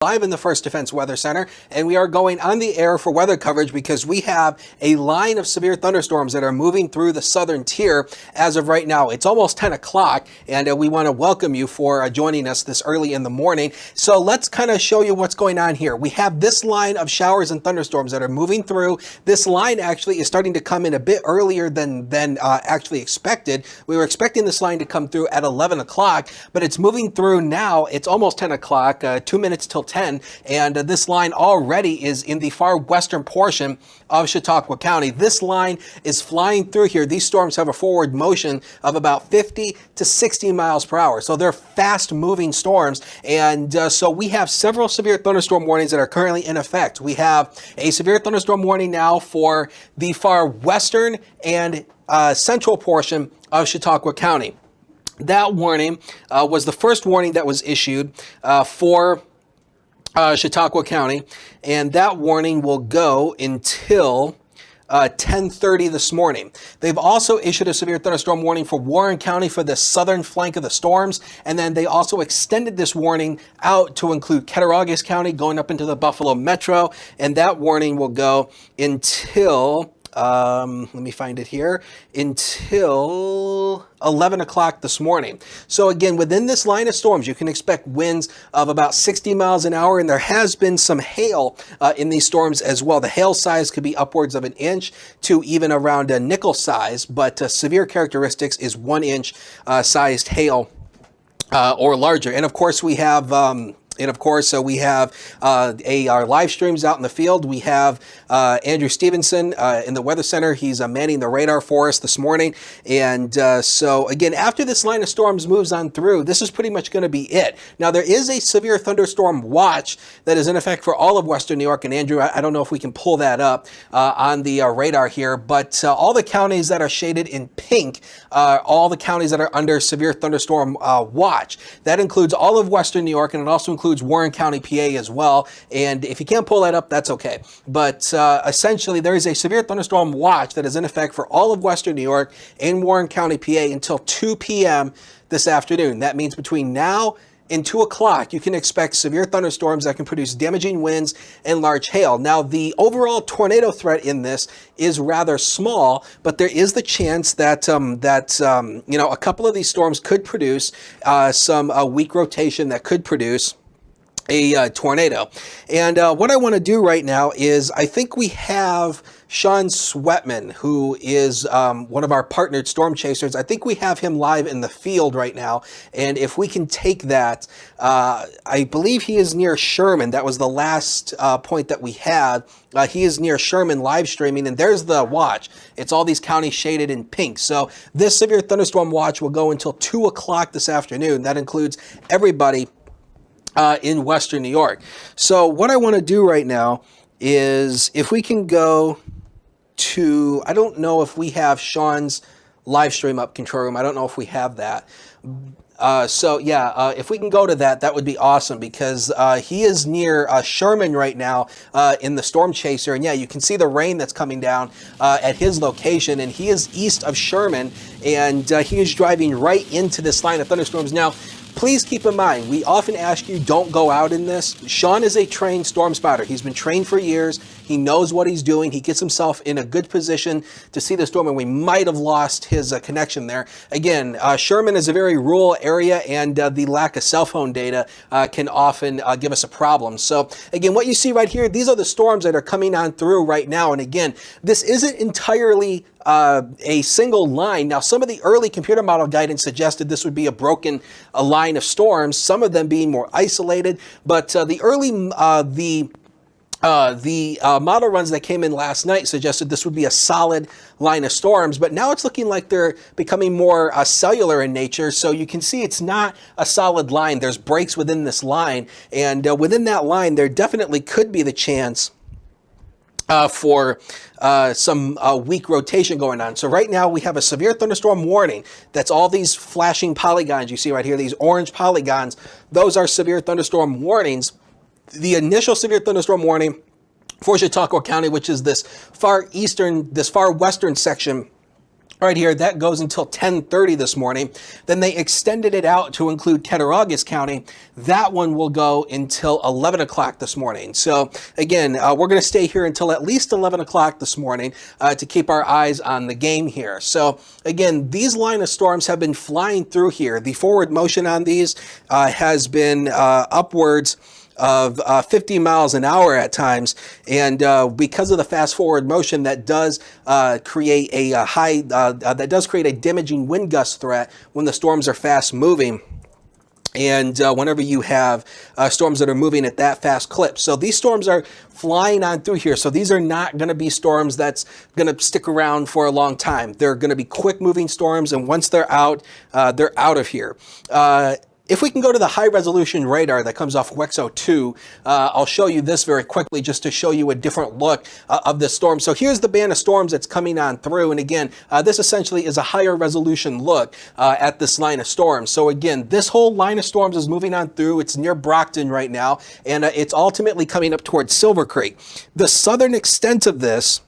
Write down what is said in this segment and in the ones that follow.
Live in the First Defense Weather Center, and we are going on the air for weather coverage because we have a line of severe thunderstorms that are moving through the southern tier as of right now. It's almost 10 o'clock, and we want to welcome you for joining us this early in the morning. So let's kind of show you what's going on here. We have this line of showers and thunderstorms that are moving through. This line actually is starting to come in a bit earlier than actually expected. We were expecting this line to come through at 11 o'clock, but it's moving through now. It's almost 10 o'clock, 2 minutes till 10, and this line already is in the far western portion of Chautauqua County. This line is flying through here. These storms have a forward motion of about 50 to 60 miles per hour. So they're fast moving storms. And so we have several severe thunderstorm warnings that are currently in effect. We have a severe thunderstorm warning now for the far western and central portion of Chautauqua County. That warning was the first warning that was issued for Chautauqua County, and that warning will go until 10:30 this morning. They've also issued a severe thunderstorm warning for Warren County for the southern flank of the storms, and then they also extended this warning out to include Cattaraugus County going up into the Buffalo Metro, and that warning will go until let me find it here, until 11 o'clock this morning. So again, within this line of storms, you can expect winds of about 60 miles an hour, and there has been some hail in these storms as well. The hail size could be upwards of 1 inch to even around a nickel size, but severe characteristics is 1 inch sized hail or larger. And of course, we have our live streams out in the field. We have Andrew Stevenson in the Weather Center. He's manning the radar for us this morning. And so again, after this line of storms moves on through, this is pretty much going to be it. Now, there is a severe thunderstorm watch that is in effect for all of Western New York. And Andrew, I don't know if we can pull that up on the radar here, but all the counties that are shaded in pink are all the counties that are under severe thunderstorm watch. That includes all of Western New York, and it also includes Warren County, PA as well. And if you can't pull that up, that's okay. But essentially, there is a severe thunderstorm watch that is in effect for all of Western New York and Warren County, PA until 2 p.m. this afternoon. That means between now and 2 o'clock, you can expect severe thunderstorms that can produce damaging winds and large hail. Now, the overall tornado threat in this is rather small, but there is the chance that a couple of these storms could produce some weak rotation that could produce a tornado. And what I want to do right now is, I think we have Sean Sweatman, who is one of our partnered storm chasers. I think we have him live in the field right now. And if we can take that, I believe he is near Sherman. That was the last point that we had. He is near Sherman live streaming, and there's the watch. It's all these counties shaded in pink. So this severe thunderstorm watch will go until 2 o'clock this afternoon. That includes everybody in Western New York. So what I want to do right now is, if we can go to, I don't know if we have Sean's live stream up, control room. I don't know if we have that. If we can go to that, that would be awesome, because he is near Sherman right now in the storm chaser. And yeah, you can see the rain that's coming down at his location, and he is east of Sherman, and he is driving right into this line of thunderstorms. Now, please keep in mind, we often ask you, don't go out in this. Sean is a trained storm spotter. He's been trained for years. He knows what he's doing. He gets himself in a good position to see the storm, and we might have lost his connection there. Again, Sherman is a very rural area, and the lack of cell phone data can often give us a problem. So again, what you see right here, these are the storms that are coming on through right now. And again, this isn't entirely a single line. Now, some of the early computer model guidance suggested this would be a broken line of storms, some of them being more isolated, but the early model runs that came in last night suggested this would be a solid line of storms, but now it's looking like they're becoming more cellular in nature. So you can see it's not a solid line. There's breaks within this line, and within that line, there definitely could be the chance for some weak rotation going on. So right now we have a severe thunderstorm warning. That's all these flashing polygons you see right here, these orange polygons. Those are severe thunderstorm warnings. The initial severe thunderstorm warning for Chautauqua County, which is this far western section right here, that goes until 10:30 this morning. Then they extended it out to include Cattaraugus County. That one will go until 11 o'clock this morning. So again, we're going to stay here until at least 11 o'clock this morning to keep our eyes on the game here. So again, these line of storms have been flying through here. The forward motion on these has been upwards of 50 miles an hour at times, and because of the fast forward motion, that does create a damaging wind gust threat when the storms are fast moving. And whenever you have storms that are moving at that fast clip. So these storms are flying on through here. So these are not going to be storms that's going to stick around for a long time. They're going to be quick moving storms. And once they're out of here. If we can go to the high resolution radar that comes off WEXO 2, I'll show you this very quickly just to show you a different look of this storm. So here's the band of storms that's coming on through. And again, this essentially is a higher resolution look at this line of storms. So again, this whole line of storms is moving on through. It's near Brockton right now, and it's ultimately coming up towards Silver Creek. The southern extent of this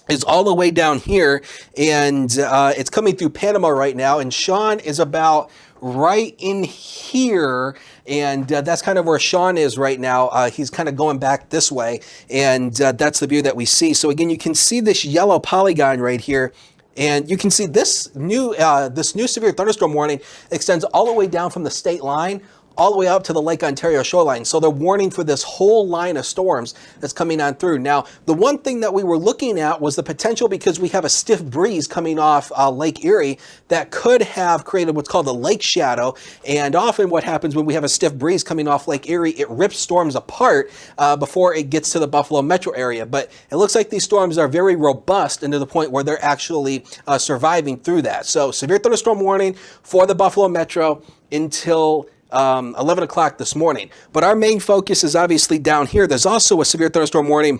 is all the way down here, and it's coming through Panama right now. And Sean is about right in here, and that's kind of where Sean is right now. He's kind of going back this way, and that's the view that we see. So again, you can see this yellow polygon right here, and you can see this new severe thunderstorm warning extends all the way down from the state line all the way up to the Lake Ontario shoreline. So they're warning for this whole line of storms that's coming on through. Now, the one thing that we were looking at was the potential, because we have a stiff breeze coming off Lake Erie that could have created what's called a lake shadow. And often what happens when we have a stiff breeze coming off Lake Erie, it rips storms apart before it gets to the Buffalo metro area. But it looks like these storms are very robust, and to the point where they're actually surviving through that. So severe thunderstorm warning for the Buffalo metro until 11 o'clock this morning. But our main focus is obviously down here. There's also a severe thunderstorm warning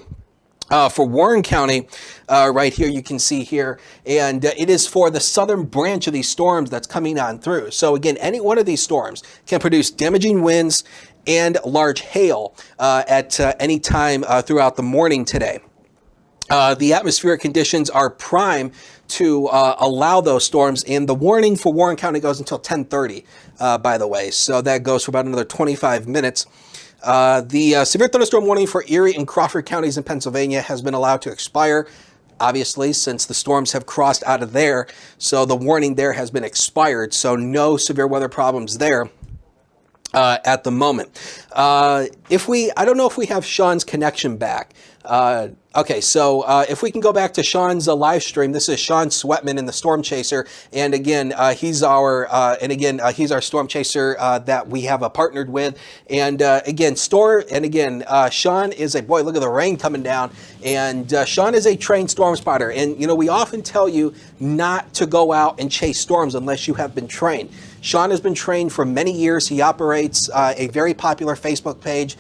for Warren County right here, you can see here, and it is for the southern branch of these storms that's coming on through. So again, any one of these storms can produce damaging winds and large hail at any time throughout the morning today. The atmospheric conditions are prime to allow those storms, and the warning for Warren County goes until 10:30, by the way. So that goes for about another 25 minutes. The severe thunderstorm warning for Erie and Crawford counties in Pennsylvania has been allowed to expire, obviously, since the storms have crossed out of there. So the warning there has been expired. So no severe weather problems there at the moment. I don't know if we have Sean's connection back. Okay, so if we can go back to Sean's live stream, this is Sean Sweatman in the Storm Chaser, and again, he's our Storm Chaser that we have partnered with, and again, Sean is a boy. Look at the rain coming down, and Sean is a trained storm spotter, and you know we often tell you not to go out and chase storms unless you have been trained. Sean has been trained for many years. He operates a very popular Facebook page.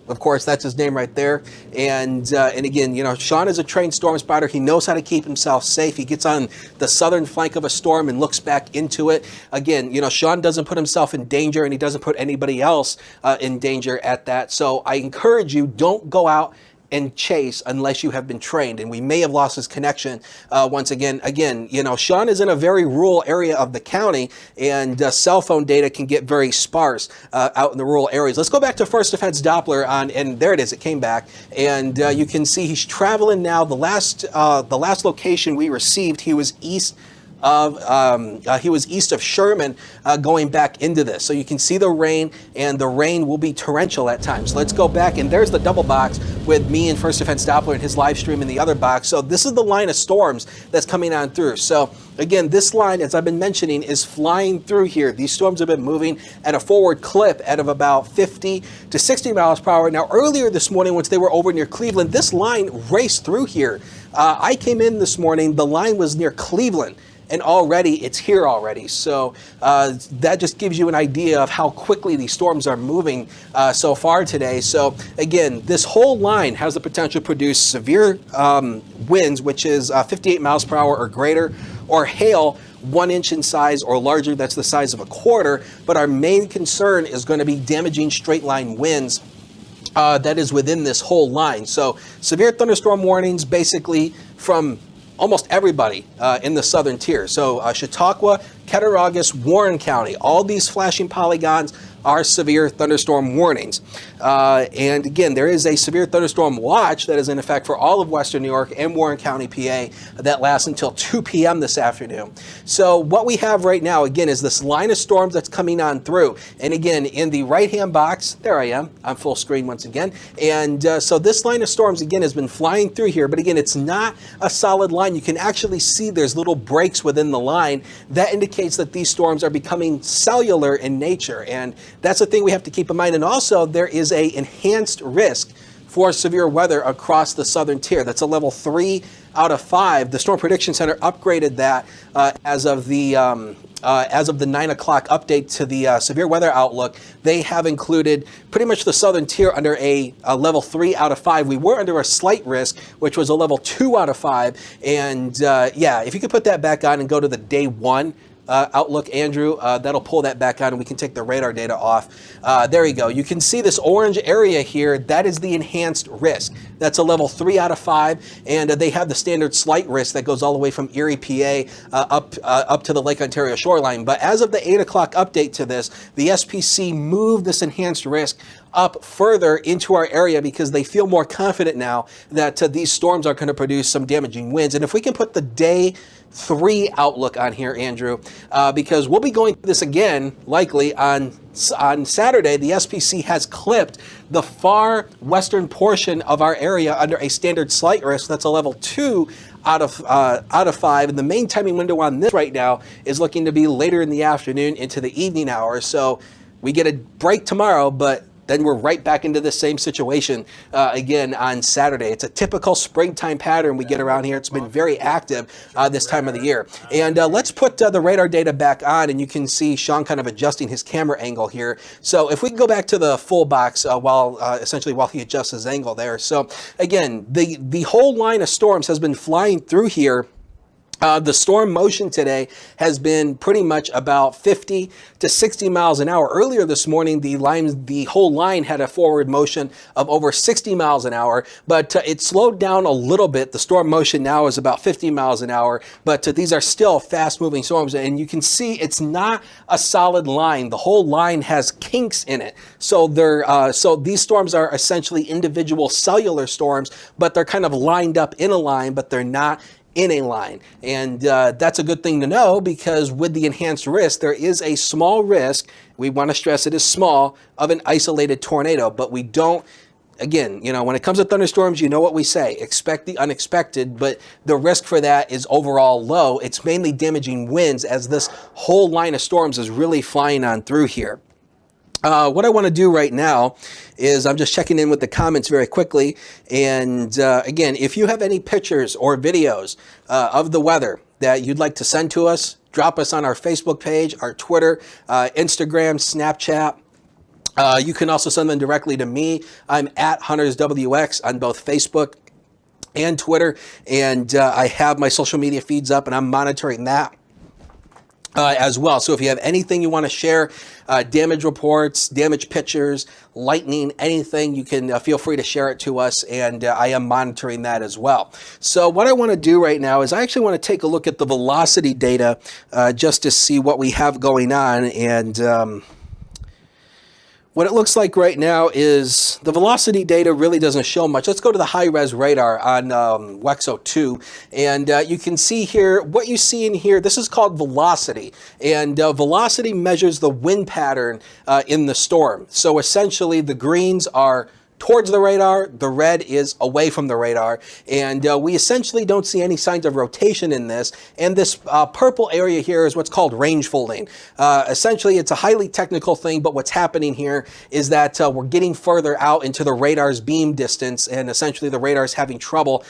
Of course, that's his name right there. And again, you know, Sean is a trained storm spotter. He knows how to keep himself safe. He gets on the southern flank of a storm and looks back into it. Again, you know, Sean doesn't put himself in danger, and he doesn't put anybody else in danger at that. So I encourage you, don't go out and chase unless you have been trained. And we may have lost his connection once again. Again, you know, Sean is in a very rural area of the county, and cell phone data can get very sparse out in the rural areas. Let's go back to First Defense Doppler and there it is. It came back, and you can see he's traveling now. The last location we received, he was east of Sherman going back into this. So you can see the rain, and the rain will be torrential at times. Let's go back, and there's the double box with me and First Defense Doppler and his live stream in the other box. So this is the line of storms that's coming on through. So again, this line, as I've been mentioning, is flying through here. These storms have been moving at a forward clip at of about 50 to 60 miles per hour. Now, earlier this morning, once they were over near Cleveland, this line raced through here. I came in this morning, the line was near Cleveland, and already it's here already. So that just gives you an idea of how quickly these storms are moving so far today. So again, this whole line has the potential to produce severe winds, which is 58 miles per hour or greater, or hail 1 inch in size or larger. That's the size of a quarter. But our main concern is going to be damaging straight line winds that is within this whole line. So severe thunderstorm warnings basically from almost everybody in the southern tier. So Chautauqua, Cattaraugus, Warren County, all these flashing polygons are severe thunderstorm warnings. And again, there is a severe thunderstorm watch that is in effect for all of Western New York and Warren County, PA, that lasts until 2 p.m. this afternoon. So what we have right now, again, is this line of storms that's coming on through. And again, in the right-hand box, there I am, on full screen once again. And so this line of storms, again, has been flying through here. But again, it's not a solid line. You can actually see there's little breaks within the line. That indicates that these storms are becoming cellular in nature. And that's the thing we have to keep in mind. And also, there is a enhanced risk for severe weather across the southern tier. That's a level 3 out of 5. The Storm Prediction Center upgraded that as of the 9 o'clock update to the severe weather outlook. They have included pretty much the southern tier under a level 3 out of 5. We were under a slight risk, which was a level 2 out of 5. And yeah, if you could put that back on and go to the day 1 outlook, Andrew, that'll pull that back on and we can take the radar data off. There you go. You can see this orange area here. That is the enhanced risk. That's a level 3 out of 5. And they have the standard slight risk that goes all the way from Erie, PA, up to the Lake Ontario shoreline. But as of the 8 o'clock update to this, the SPC moved this enhanced risk up further into our area because they feel more confident now that these storms are going to produce some damaging winds. And if we can put the day 3 outlook on here, Andrew, because we'll be going through this again, likely on Saturday. The SPC has clipped the far western portion of our area under a standard slight risk. That's a level 2 out of 5. And the main timing window on this right now is looking to be later in the afternoon into the evening hours. So we get a break tomorrow, but then we're right back into the same situation again on Saturday. It's a typical springtime pattern we get around here. It's been very active this time of the year. And let's put the radar data back on, and you can see Sean kind of adjusting his camera angle here. So if we can go back to the full box essentially while he adjusts his angle there. So again, the whole line of storms has been flying through here. The storm motion today has been pretty much about 50 to 60 miles an hour. Earlier this morning, the whole line had a forward motion of over 60 miles an hour, but it slowed down a little bit. The storm motion now is about 50 miles an hour, but these are still fast-moving storms, and you can see it's not a solid line. The whole line has kinks in it. So these storms are essentially individual cellular storms, but they're kind of lined up in a line, but they're not in a line. And that's a good thing to know, because with the enhanced risk, there is a small risk, we want to stress it is small, of an isolated tornado. But we don't, again, when it comes to thunderstorms, you know what we say, expect the unexpected, but the risk for that is overall low. It's mainly damaging winds as this whole line of storms is really flying on through here. What I want to do right now is I'm just checking in with the comments very quickly. And again, if you have any pictures or videos of the weather that you'd like to send to us, drop us on our Facebook page, our Twitter, Instagram, Snapchat. You can also send them directly to me. I'm at HuntersWX on both Facebook and Twitter. And I have my social media feeds up and I'm monitoring that as well. So if you have anything you want to share, damage reports, damage pictures, lightning, anything, you can feel free to share it to us, and I am monitoring that as well. So what I want to do right now is I actually want to take a look at the velocity data just to see what we have going on. And what it looks like right now is the velocity data really doesn't show much. Let's go to the high-res radar on WEXO 2. And you can see here, what you see in here, this is called velocity. And velocity measures the wind pattern in the storm. So essentially, the greens are towards the radar, the red is away from the radar, and we essentially don't see any signs of rotation in this. And this purple area here is what's called range folding. Essentially, it's a highly technical thing, but what's happening here is that we're getting further out into the radar's beam distance, and essentially the radar is having trouble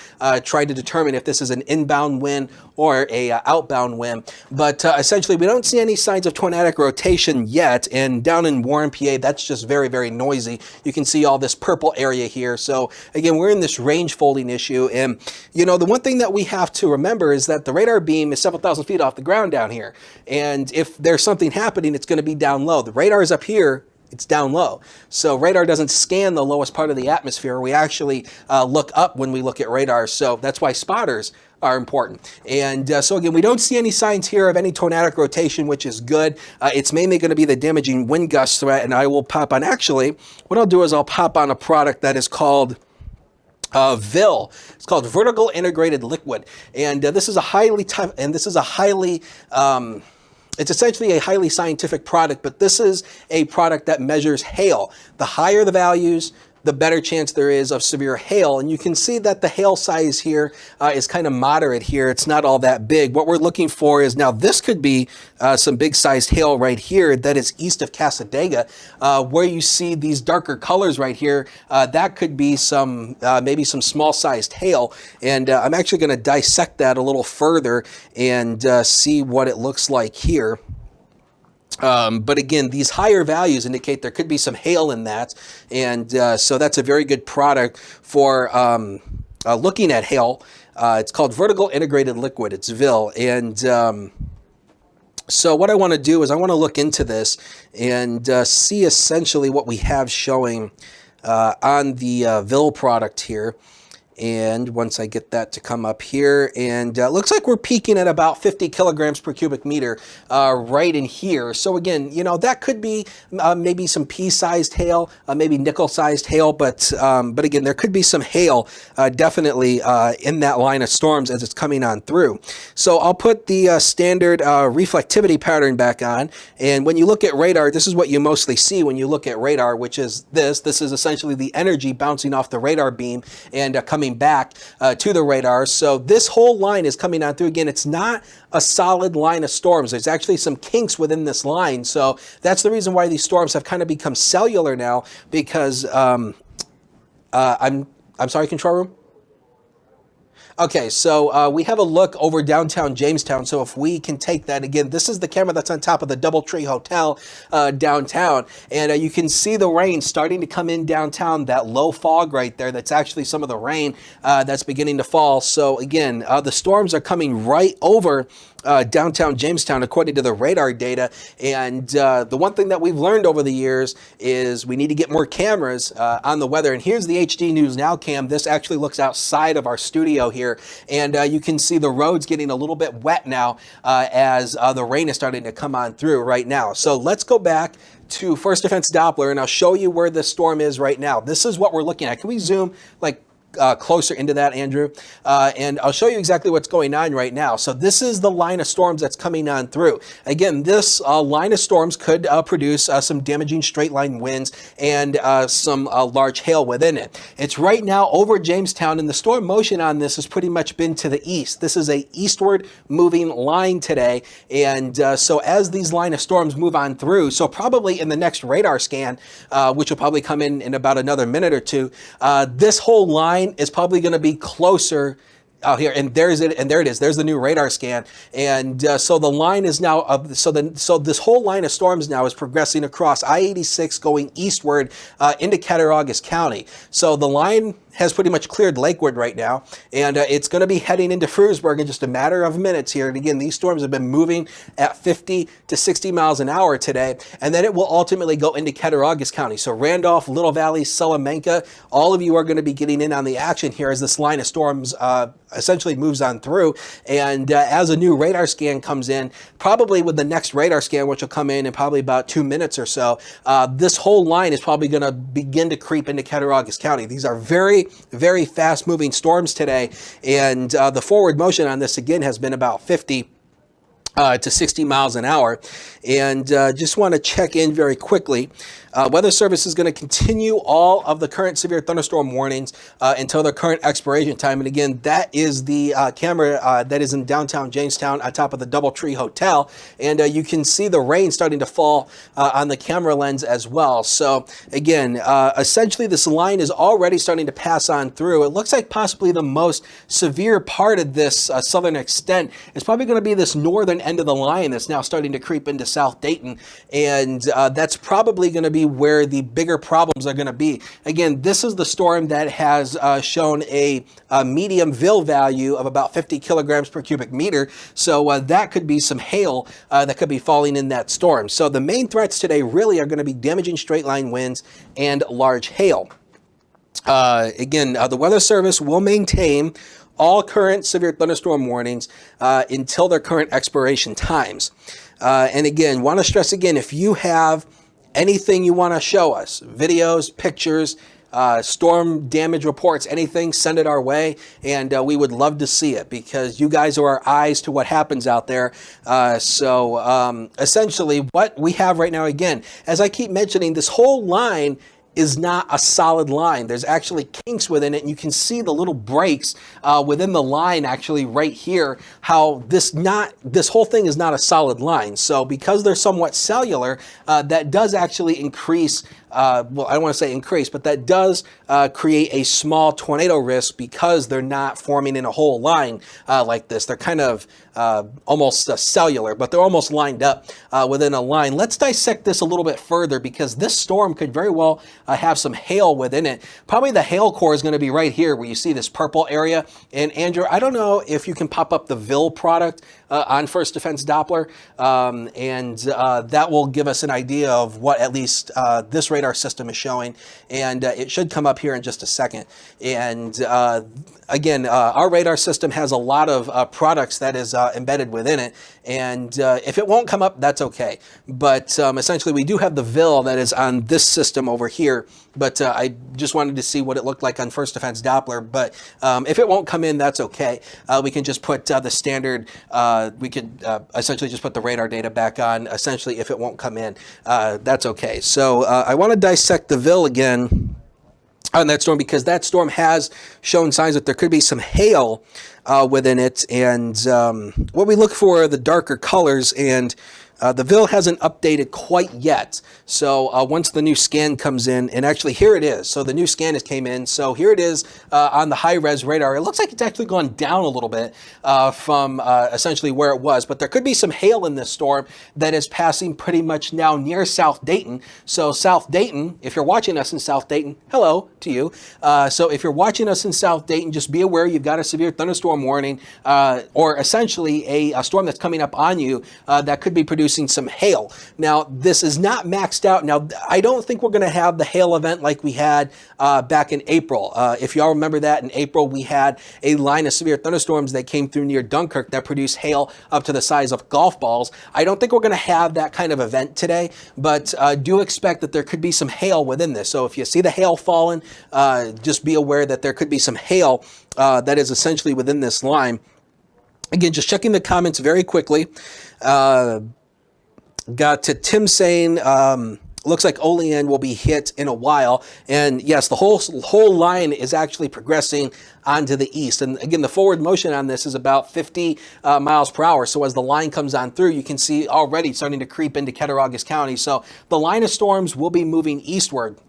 trying to determine if this is an inbound wind or a outbound wind. But essentially, we don't see any signs of tornadic rotation yet, and down in Warren, PA, that's just very, very noisy. You can see all this purple area here. So again, we're in this range folding issue. And the one thing that we have to remember is that the radar beam is several thousand feet off the ground down here. And if there's something happening, it's going to be down low. The radar is up here it's down low. So radar doesn't scan the lowest part of the atmosphere. We actually look up when we look at radar. So that's why spotters are important. And so again, we don't see any signs here of any tornadic rotation, which is good. It's mainly going to be the damaging wind gust threat. And I will pop on, actually, what I'll do is I'll pop on a product that is called VIL. It's called Vertical Integrated Liquid. And this is a highly, it's essentially a highly scientific product, but this is a product that measures hail. The higher the values, the better chance there is of severe hail. And you can see that the hail size here is kind of moderate here. It's not all that big. What we're looking for is, now this could be some big sized hail right here that is east of Casadega, where you see these darker colors right here. That could be some, maybe some small sized hail. And I'm actually going to dissect that a little further and see what it looks like here. But again, these higher values indicate there could be some hail in that. And so that's a very good product for looking at hail. It's called Vertical Integrated Liquid. It's VIL. And so what I want to do is I want to look into this and see essentially what we have showing on the VIL product here. And once I get that to come up here, and looks like we're peaking at about 50 kilograms per cubic meter right in here. So again, you know, that could be maybe some pea-sized hail, maybe nickel-sized hail, but again, there could be some hail definitely in that line of storms as it's coming on through. So I'll put the standard reflectivity pattern back on, and when you look at radar, this is what you mostly see when you look at radar, which is this. This is essentially the energy bouncing off the radar beam and coming back to the radar. So this whole line is coming on through. Again, it's not a solid line of storms. There's actually some kinks within this line. So that's the reason why these storms have kind of become cellular now, because I'm sorry, control room? Okay, so we have a look over downtown Jamestown. So if we can take that again, this is the camera that's on top of the DoubleTree Hotel downtown. And you can see the rain starting to come in downtown, that low fog right there. That's actually some of the rain that's beginning to fall. So again, the storms are coming right over downtown Jamestown according to the radar data. And the one thing that we've learned over the years is we need to get more cameras on the weather. And here's the HD News Now cam. This actually looks outside of our studio here, and you can see the roads getting a little bit wet now as the rain is starting to come on through right now. So let's go back to First Defense Doppler, and I'll show you where the storm is right now. This is what we're looking at. Can we zoom like closer into that, Andrew? And I'll show you exactly what's going on right now. So this is the line of storms that's coming on through. Again, this line of storms could produce some damaging straight line winds and some large hail within it. It's right now over Jamestown, and the storm motion on this has pretty much been to the east. This is a eastward moving line today. And so as these line of storms move on through, so probably in the next radar scan, which will probably come in about another minute or two, this whole line is probably going to be closer out here, and there's it, and there it is. There's the new radar scan, and so the line is now so this whole line of storms now is progressing across I-86, going eastward into Cattaraugus County. So the line has pretty much cleared Lakewood right now, and it's going to be heading into Frewsburg in just a matter of minutes here. And again, these storms have been moving at 50 to 60 miles an hour today, and then it will ultimately go into Cattaraugus County. So Randolph, Little Valley, Salamanca, all of you are going to be getting in on the action here as this line of storms essentially moves on through. And as a new radar scan comes in, probably with the next radar scan, which will come in probably about 2 minutes or so, this whole line is probably going to begin to creep into Cattaraugus County. These are very, very fast moving storms today. And the forward motion on this again has been about 50 to 60 miles an hour. And just want to check in very quickly. Weather Service is going to continue all of the current severe thunderstorm warnings until their current expiration time. And again, that is the camera that is in downtown Jamestown on top of the DoubleTree Hotel. And you can see the rain starting to fall on the camera lens as well. So again, essentially this line is already starting to pass on through. It looks like possibly the most severe part of this southern extent is probably going to be this northern end of the line that's now starting to creep into South Dayton, and that's probably going to be where the bigger problems are going to be. Again, this is the storm that has shown a medium VIL value of about 50 kilograms per cubic meter, so that could be some hail that could be falling in that storm. So the main threats today really are going to be damaging straight line winds and large hail. Again, the Weather Service will maintain all current severe thunderstorm warnings until their current expiration times. And again, want to stress again, if you have anything you want to show us, videos, pictures, storm damage reports, anything, send it our way, and we would love to see it, because you guys are our eyes to what happens out there. So essentially what we have right now, again, as I keep mentioning, this whole line is not a solid line. There's actually kinks within it, and you can see the little breaks within the line actually right here, how this whole thing is not a solid line. So because they're somewhat cellular, that does actually increase, well, I don't want to say increase, but that does create a small tornado risk, because they're not forming in a whole line like this. They're kind of almost cellular, but they're almost lined up within a line. Let's dissect this a little bit further, because this storm could very well have some hail within it. Probably the hail core is going to be right here where you see this purple area. And Andrew, I don't know if you can pop up the VIL product on First Defense Doppler, and that will give us an idea of what at least this radar system is showing, and it should come up here in just a second. And again, our radar system has a lot of products that is embedded within it, and if it won't come up, that's okay. But essentially we do have the VIL that is on this system over here, but I just wanted to see what it looked like on First Defense Doppler. But if it won't come in, that's okay. We can just put the standard, we could essentially just put the radar data back on, essentially, if it won't come in. That's okay. So I want to dissect the VIL again on that storm, because that storm has shown signs that there could be some hail within it. And what we look for are the darker colors, and the VIL hasn't updated quite yet. So once the new scan comes in, and actually here it is. So the new scan has came in. So here it is on the high res radar. It looks like it's actually gone down a little bit from essentially where it was, but there could be some hail in this storm that is passing pretty much now near South Dayton. So South Dayton, if you're watching us in South Dayton, hello to you. So if you're watching us in South Dayton, just be aware you've got a severe thunderstorm warning, or essentially a storm that's coming up on you that could be producing some hail. Now, this is not maxed out. Now, I don't think we're going to have the hail event like we had back in April. If y'all remember that, in April, we had a line of severe thunderstorms that came through near Dunkirk that produced hail up to the size of golf balls. I don't think we're going to have that kind of event today, but do expect that there could be some hail within this. So if you see the hail falling, just be aware that there could be some hail that is essentially within this line. Again, just checking the comments very quickly. Got to Tim saying, looks like Olean will be hit in a while. And yes, the whole line is actually progressing onto the east. And again, the forward motion on this is about 50 miles per hour. So as the line comes on through, you can see already starting to creep into Cattaraugus County. So the line of storms will be moving eastward.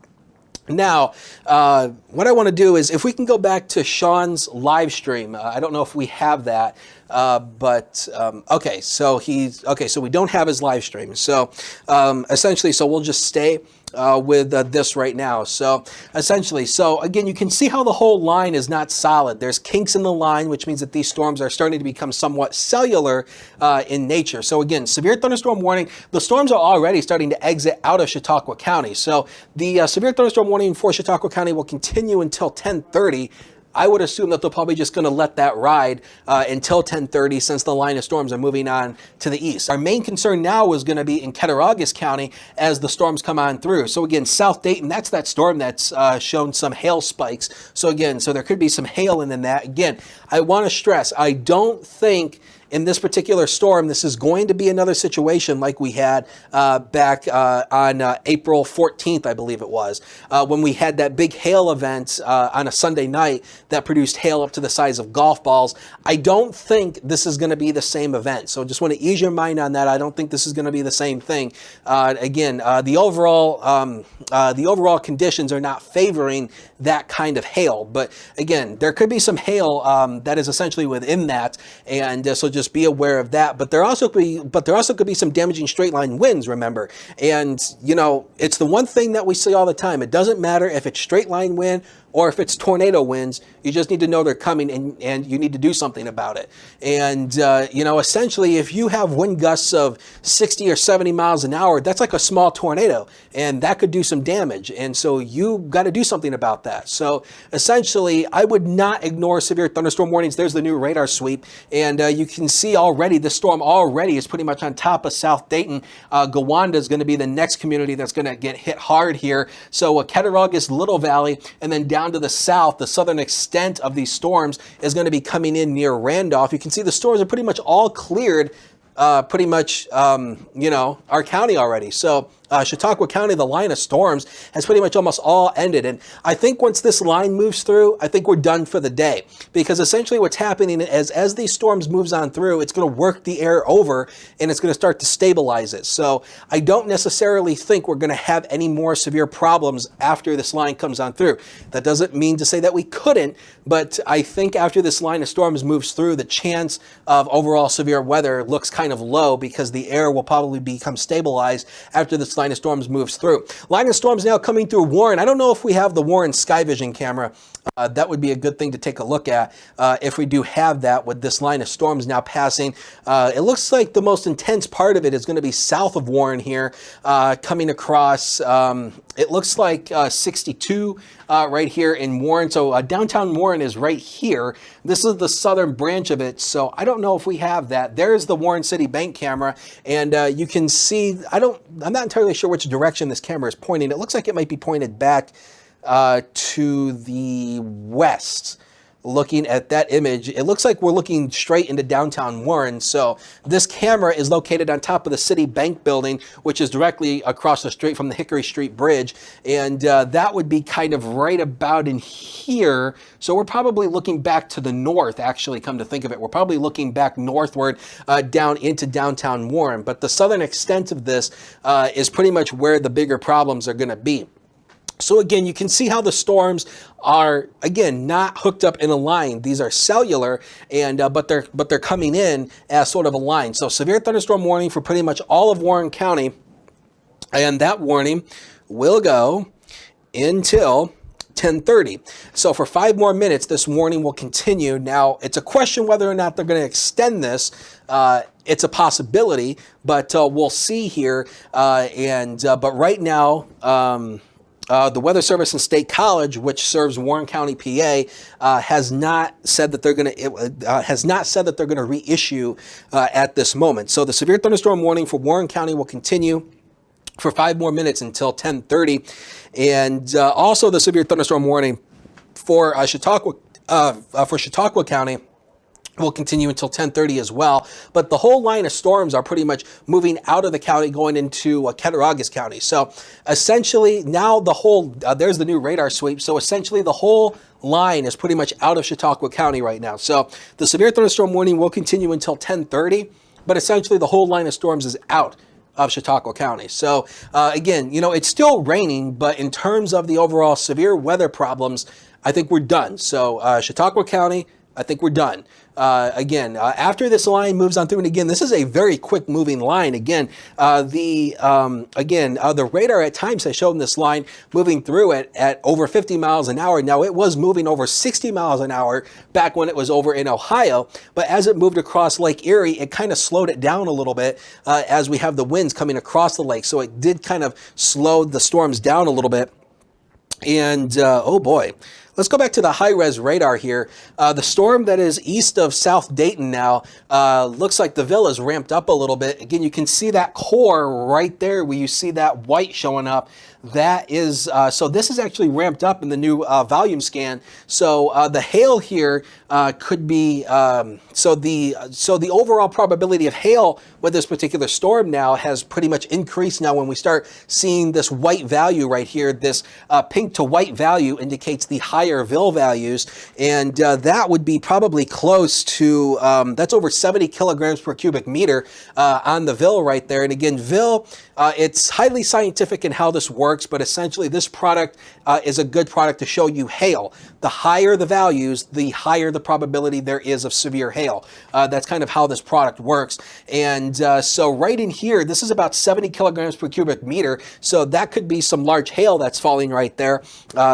Now, what I want to do is, if we can go back to Sean's live stream, I don't know if we have that, but okay, so so we don't have his live stream. So essentially, so we'll just stay with this right now. So essentially, so again, you can see how the whole line is not solid. There's kinks in the line, which means that these storms are starting to become somewhat cellular in nature. So again, severe thunderstorm warning. The storms are already starting to exit out of Chautauqua County. So the severe thunderstorm warning for Chautauqua County will continue until 10:30. I would assume that they're probably just going to let that ride until 10:30, since the line of storms are moving on to the east. Our main concern now is going to be in Cattaraugus County as the storms come on through. So again, South Dayton, that's that storm that's shown some hail spikes. So again, so there could be some hail in that. Again, I want to stress, I don't think in this particular storm, this is going to be another situation like we had back on April 14th, I believe it was, when we had that big hail event on a Sunday night that produced hail up to the size of golf balls. I don't think this is going to be the same event. So just want to ease your mind on that. I don't think this is going to be the same thing. Again, the overall conditions are not favoring that kind of hail. But again, there could be some hail that is essentially within that. And so just just be aware of that. But there also could be some damaging straight line winds, remember. And, you know, it's the one thing that we see all the time. It doesn't matter if it's straight line wind or if it's tornado winds. You just need to know they're coming, and you need to do something about it. And, you know, essentially, if you have wind gusts of 60 or 70 miles an hour, that's like a small tornado, and that could do some damage. And so you got to do something about that. So essentially, I would not ignore severe thunderstorm warnings. There's the new radar sweep, and you can see already the storm already is pretty much on top of South Dayton. Gowanda is going to be the next community that's going to get hit hard here. So Cattaraugus, Little Valley, and then down to the south, the southern extent of these storms is going to be coming in near Randolph. You can see the storms are pretty much all cleared, pretty much, you know, our county already. So Chautauqua County, the line of storms has pretty much almost all ended. And I think once this line moves through, I think we're done for the day, because essentially what's happening is as these storms moves on through, it's going to work the air over and it's going to start to stabilize it. So I don't necessarily think we're going to have any more severe problems after this line comes on through. That doesn't mean to say that we couldn't, but I think after this line of storms moves through, the chance of overall severe weather looks kind of low, because the air will probably become stabilized after this line of storms moves through. Line of storms now coming through Warren. I don't know if we have the Warren Sky Vision camera. That would be a good thing to take a look at if we do have that, with this line of storms now passing. It looks like the most intense part of it is going to be south of Warren here, coming across, it looks like 62 right here in Warren. So downtown Warren is right here. This is the southern branch of it. So I don't know if we have that. There's the Warren City Bank camera, and you can see, I'm not entirely sure which direction this camera is pointing. It looks like it might be pointed back to the west. Looking at that image, it looks like we're looking straight into downtown Warren. So this camera is located on top of the City Bank building, which is directly across the street from the Hickory Street Bridge. And that would be kind of right about in here. So we're probably looking back to the north, actually, come to think of it. We're probably looking back northward down into downtown Warren. But the southern extent of this is pretty much where the bigger problems are going to be. So again, you can see how the storms are, again, not hooked up in a line. These are cellular, and but they're coming in as sort of a line. So severe thunderstorm warning for pretty much all of Warren County, and that warning will go until 10:30. So for 5 more minutes, this warning will continue. Now, it's a question whether or not they're going to extend this. It's a possibility, but we'll see here. But right now, the Weather Service and State College, which serves Warren County, PA, has not said that they're going to reissue at this moment. So the severe thunderstorm warning for Warren County will continue for 5 more minutes until 10:30, and also the severe thunderstorm warning for Chautauqua County will continue until 10:30 as well. But the whole line of storms are pretty much moving out of the county, going into Cattaraugus County. So essentially now the whole, there's the new radar sweep. So essentially the whole line is pretty much out of Chautauqua County right now. So the severe thunderstorm warning will continue until 10:30, but essentially the whole line of storms is out of Chautauqua County. So again, you know, it's still raining, but in terms of the overall severe weather problems, I think we're done. So Chautauqua County, I think we're done. After this line moves on through, and again, this is a very quick moving line. Again, the radar at times has shown this line moving through it at over 50 miles an hour. Now, it was moving over 60 miles an hour back when it was over in Ohio, but as it moved across Lake Erie, it kind of slowed it down a little bit as we have the winds coming across the lake. So it did kind of slow the storms down a little bit. And oh boy. Let's go back to the high-res radar here. The storm that is east of South Dayton now looks like the Ville is ramped up a little bit. Again, you can see that core right there where you see that white showing up. That is, so this is actually ramped up in the new volume scan. So the hail here could be, so the overall probability of hail with this particular storm now has pretty much increased now when we start seeing this white value right here. This pink to white value indicates the higher Ville values, and that would be probably close to, that's over 70 kilograms per cubic meter on the Ville right there. And again, Ville, it's highly scientific in how this works. works, but essentially this product is a good product to show you hail. The higher the values, the higher the probability there is of severe hail. That's kind of how this product works. And so right in here, this is about 70 kilograms per cubic meter. So that could be some large hail that's falling right there.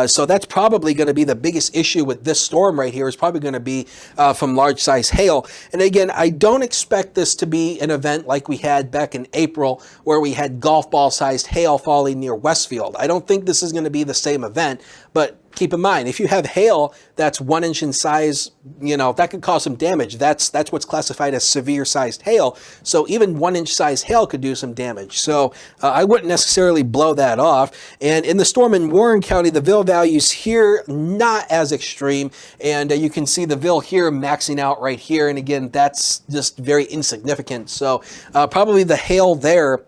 So that's probably going to be the biggest issue with this storm right here, is probably going to be from large size hail. And again, I don't expect this to be an event like we had back in April, where we had golf ball sized hail falling near Westfield. I don't think this is going to be the same event, but keep in mind, if you have hail that's 1 inch in size, that could cause some damage. That's what's classified as severe sized hail. So even 1 inch size hail could do some damage. So I wouldn't necessarily blow that off. And in the storm in Warren County, the Ville values here, not as extreme. And you can see the Ville here maxing out right here. And again, that's just very insignificant. So probably the hail there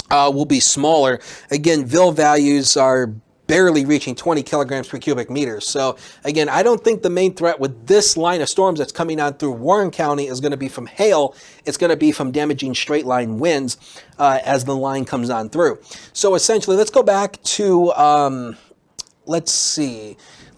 will be smaller. Again, Ville values are barely reaching 20 kilograms per cubic meter. So again, I don't think the main threat with this line of storms that's coming on through Warren County is going to be from hail. It's going to be from damaging straight line winds as the line comes on through. So essentially, let's go back to,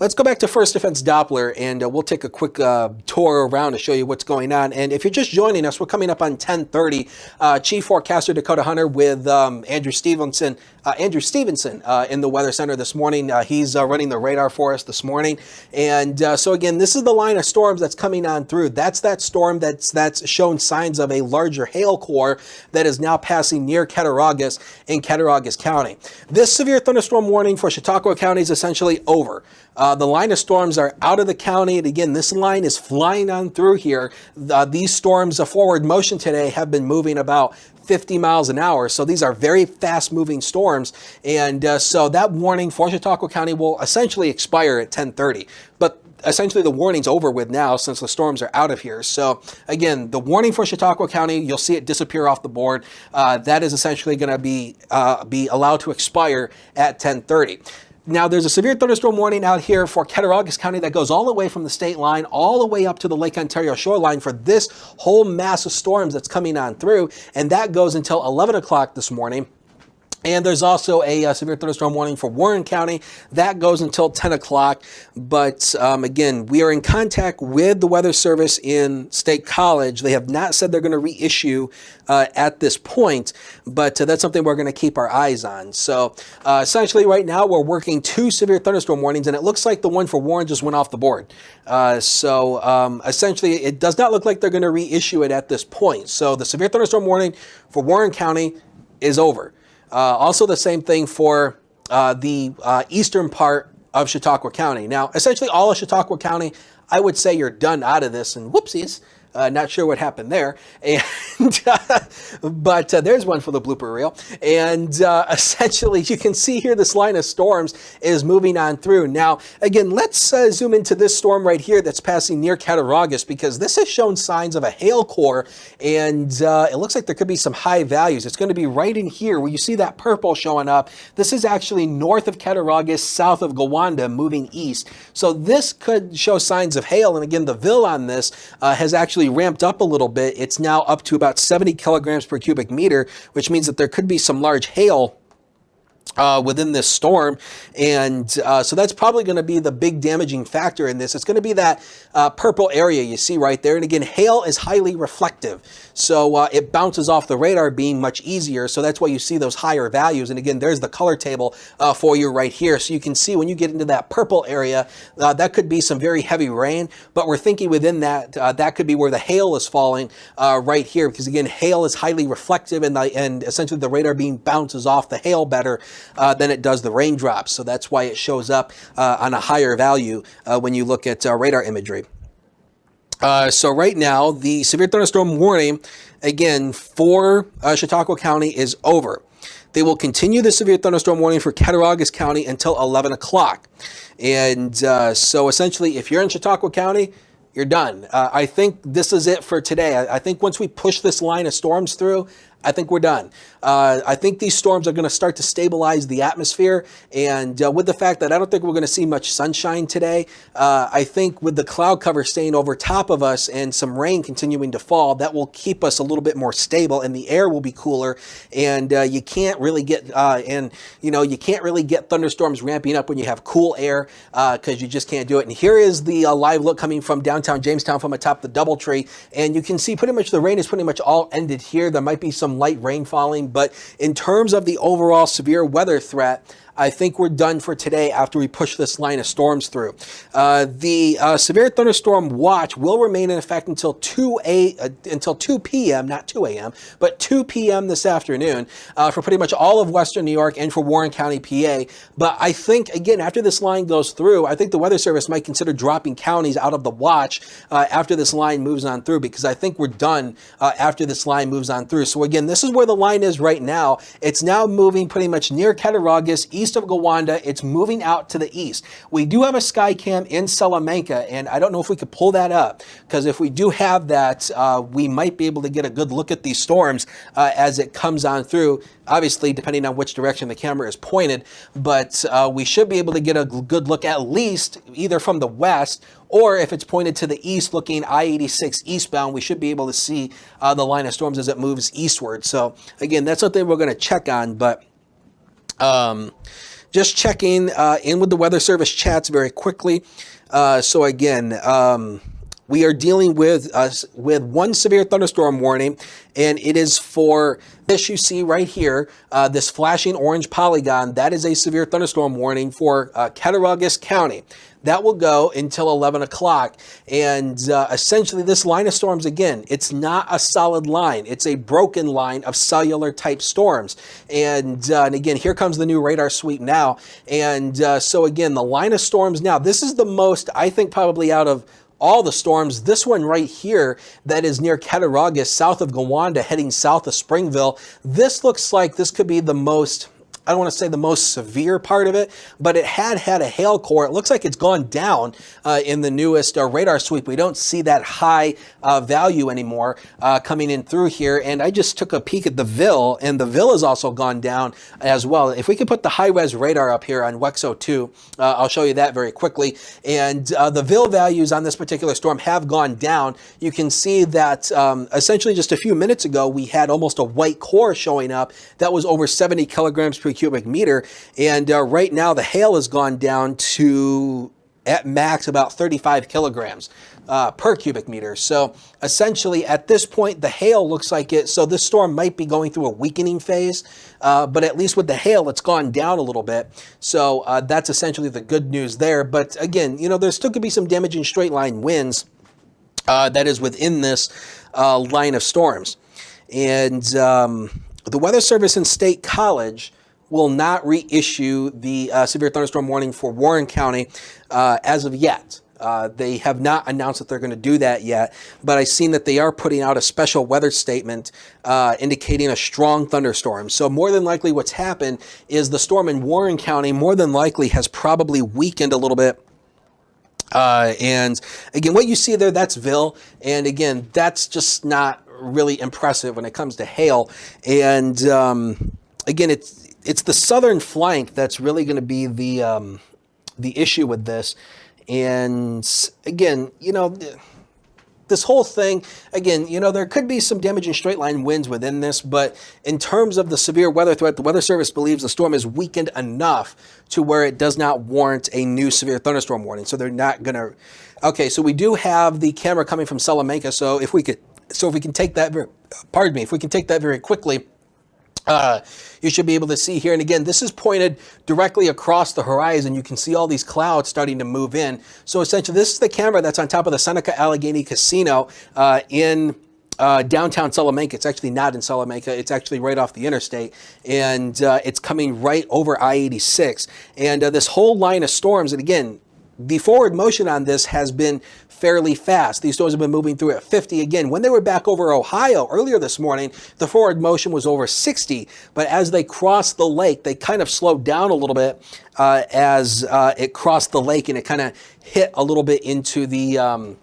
Let's go back to First Defense Doppler, and we'll take a quick tour around to show you what's going on. And if you're just joining us, we're coming up on 10:30. Chief Forecaster Dakota Hunter with Andrew Stevenson in the Weather Center this morning. He's running the radar for us this morning. And so again, this is the line of storms that's coming on through. That's that storm that's shown signs of a larger hail core that is now passing near Cattaraugus in Cattaraugus County. This severe thunderstorm warning for Chautauqua County is essentially over. The line of storms are out of the county. And again, this line is flying on through here. These storms, forward motion today, have been moving about 50 miles an hour. So these are very fast moving storms. And so that warning for Chautauqua County will essentially expire at 10:30. But essentially the warning's over with now, since the storms are out of here. So again, the warning for Chautauqua County, you'll see it disappear off the board. That is essentially going to be allowed to expire at 10:30. Now, there's a severe thunderstorm warning out here for Cattaraugus County that goes all the way from the state line all the way up to the Lake Ontario shoreline for this whole mass of storms that's coming on through. And that goes until 11 o'clock this morning. And there's also a severe thunderstorm warning for Warren County. That goes until 10 o'clock. But again, we are in contact with the Weather Service in State College. They have not said they're going to reissue at this point, but that's something we're going to keep our eyes on. So essentially right now we're working 2 severe thunderstorm warnings, and it looks like the one for Warren just went off the board. So essentially it does not look like they're going to reissue it at this point. So the severe thunderstorm warning for Warren County is over. Also the same thing for the eastern part of Chautauqua County. Now, essentially all of Chautauqua County, I would say you're done out of this, and whoopsies. Not sure what happened there. And but there's one for the blooper reel. And essentially, you can see here this line of storms is moving on through. Now, again, let's zoom into this storm right here that's passing near Cattaraugus, because this has shown signs of a hail core, and it looks like there could be some high values. It's going to be right in here where you see that purple showing up. This is actually north of Cattaraugus, south of Gowanda, moving east. So this could show signs of hail. And again, the Ville on this has actually ramped up a little bit. It's now up to about 70 kilograms per cubic meter, which means that there could be some large hail within this storm. And so that's probably going to be the big damaging factor in this. It's going to be that purple area you see right there. And again, hail is highly reflective. So it bounces off the radar beam much easier. So that's why you see those higher values. And again, there's the color table for you right here. So you can see when you get into that purple area, that could be some very heavy rain. But we're thinking within that, that could be where the hail is falling right here. Because again, hail is highly reflective, and essentially the radar beam bounces off the hail better than it does the raindrops. So that's why it shows up on a higher value when you look at radar imagery. So right now, the severe thunderstorm warning, again, for Chautauqua County is over. They will continue the severe thunderstorm warning for Cattaraugus County until 11 o'clock. And so essentially, if you're in Chautauqua County, you're done. I think this is it for today. I think once we push this line of storms through, I think we're done. I think these storms are going to start to stabilize the atmosphere. And with the fact that I don't think we're going to see much sunshine today, I think with the cloud cover staying over top of us and some rain continuing to fall, that will keep us a little bit more stable and the air will be cooler. And you can't really get, you can't really get thunderstorms ramping up when you have cool air because you just can't do it. And here is the live look coming from downtown Jamestown from atop the Doubletree. And you can see pretty much the rain is pretty much all ended here. There might be some light rain falling, but in terms of the overall severe weather threat, I think we're done for today after we push this line of storms through. The severe thunderstorm watch will remain in effect until 2 p.m., not 2 a.m., but 2 p.m. this afternoon for pretty much all of Western New York and for Warren County, PA. But I think, again, after this line goes through, I think the Weather Service might consider dropping counties out of the watch after this line moves on through, because I think we're done after this line moves on through. So again, this is where the line is right now. It's now moving pretty much near Cattaraugus, east of Gowanda. It's moving out to the east. We do have a sky cam in Salamanca, and I don't know if we could pull that up, because if we do have that, we might be able to get a good look at these storms as it comes on through, obviously depending on which direction the camera is pointed, but we should be able to get a good look at least either from the west, or if it's pointed to the east looking I-86 eastbound, we should be able to see the line of storms as it moves eastward. So again, that's something we're going to check on, but just checking in with the Weather Service chats very quickly. So again, we are dealing with one severe thunderstorm warning, and it is for this you see right here, this flashing orange polygon. That is a severe thunderstorm warning for Cattaraugus County. That will go until 11 o'clock. And essentially this line of storms, again, it's not a solid line. It's a broken line of cellular type storms. And again, here comes the new radar sweep now. And so again, the line of storms now, this is the most, I think, probably out of all the storms, this one right here that is near Cattaraugus, south of Gowanda, heading south of Springville, this looks like this could be the most, I don't want to say the most severe part of it, but it had a hail core. It looks like it's gone down in the newest radar sweep. We don't see that high value anymore coming in through here. And I just took a peek at the VIL, and the VIL has also gone down as well. If we could put the high-res radar up here on WEXO 2, I'll show you that very quickly. And the VIL values on this particular storm have gone down. You can see that essentially just a few minutes ago, we had almost a white core showing up that was over 70 kilograms per cubic meter, and right now the hail has gone down to at max about 35 kilograms per cubic meter. So essentially at this point the hail looks like it, so this storm might be going through a weakening phase, but at least with the hail it's gone down a little bit. So that's essentially the good news there. But again, you know, there still could be some damaging straight line winds that is within this line of storms. And the Weather Service and State College will not reissue the severe thunderstorm warning for Warren County as of yet. They have not announced that they're going to do that yet, but I've seen that they are putting out a special weather statement indicating a strong thunderstorm. So more than likely what's happened is the storm in Warren County more than likely has probably weakened a little bit. And again, what you see there, that's VIL. And again, that's just not really impressive when it comes to hail. And again, it's the southern flank that's really going to be the issue with this. And again, you know, this whole thing, again, you know, there could be some damaging straight line winds within this, but in terms of the severe weather threat, the Weather Service believes the storm is weakened enough to where it does not warrant a new severe thunderstorm warning. So they're not going to. Okay, so we do have the camera coming from Salamanca. So if we can take that, if we can take that very quickly. You should be able to see here. And again, this is pointed directly across the horizon. You can see all these clouds starting to move in. So essentially, this is the camera that's on top of the Seneca Allegheny Casino in downtown Salamanca. It's actually not in Salamanca. It's actually right off the interstate. And it's coming right over I-86. And this whole line of storms, and again, the forward motion on this has been fairly fast. These storms have been moving through at 50. Again, when they were back over Ohio earlier this morning, the forward motion was over 60. But as they crossed the lake, they kind of slowed down a little bit as it crossed the lake, and it kind of hit a little bit into the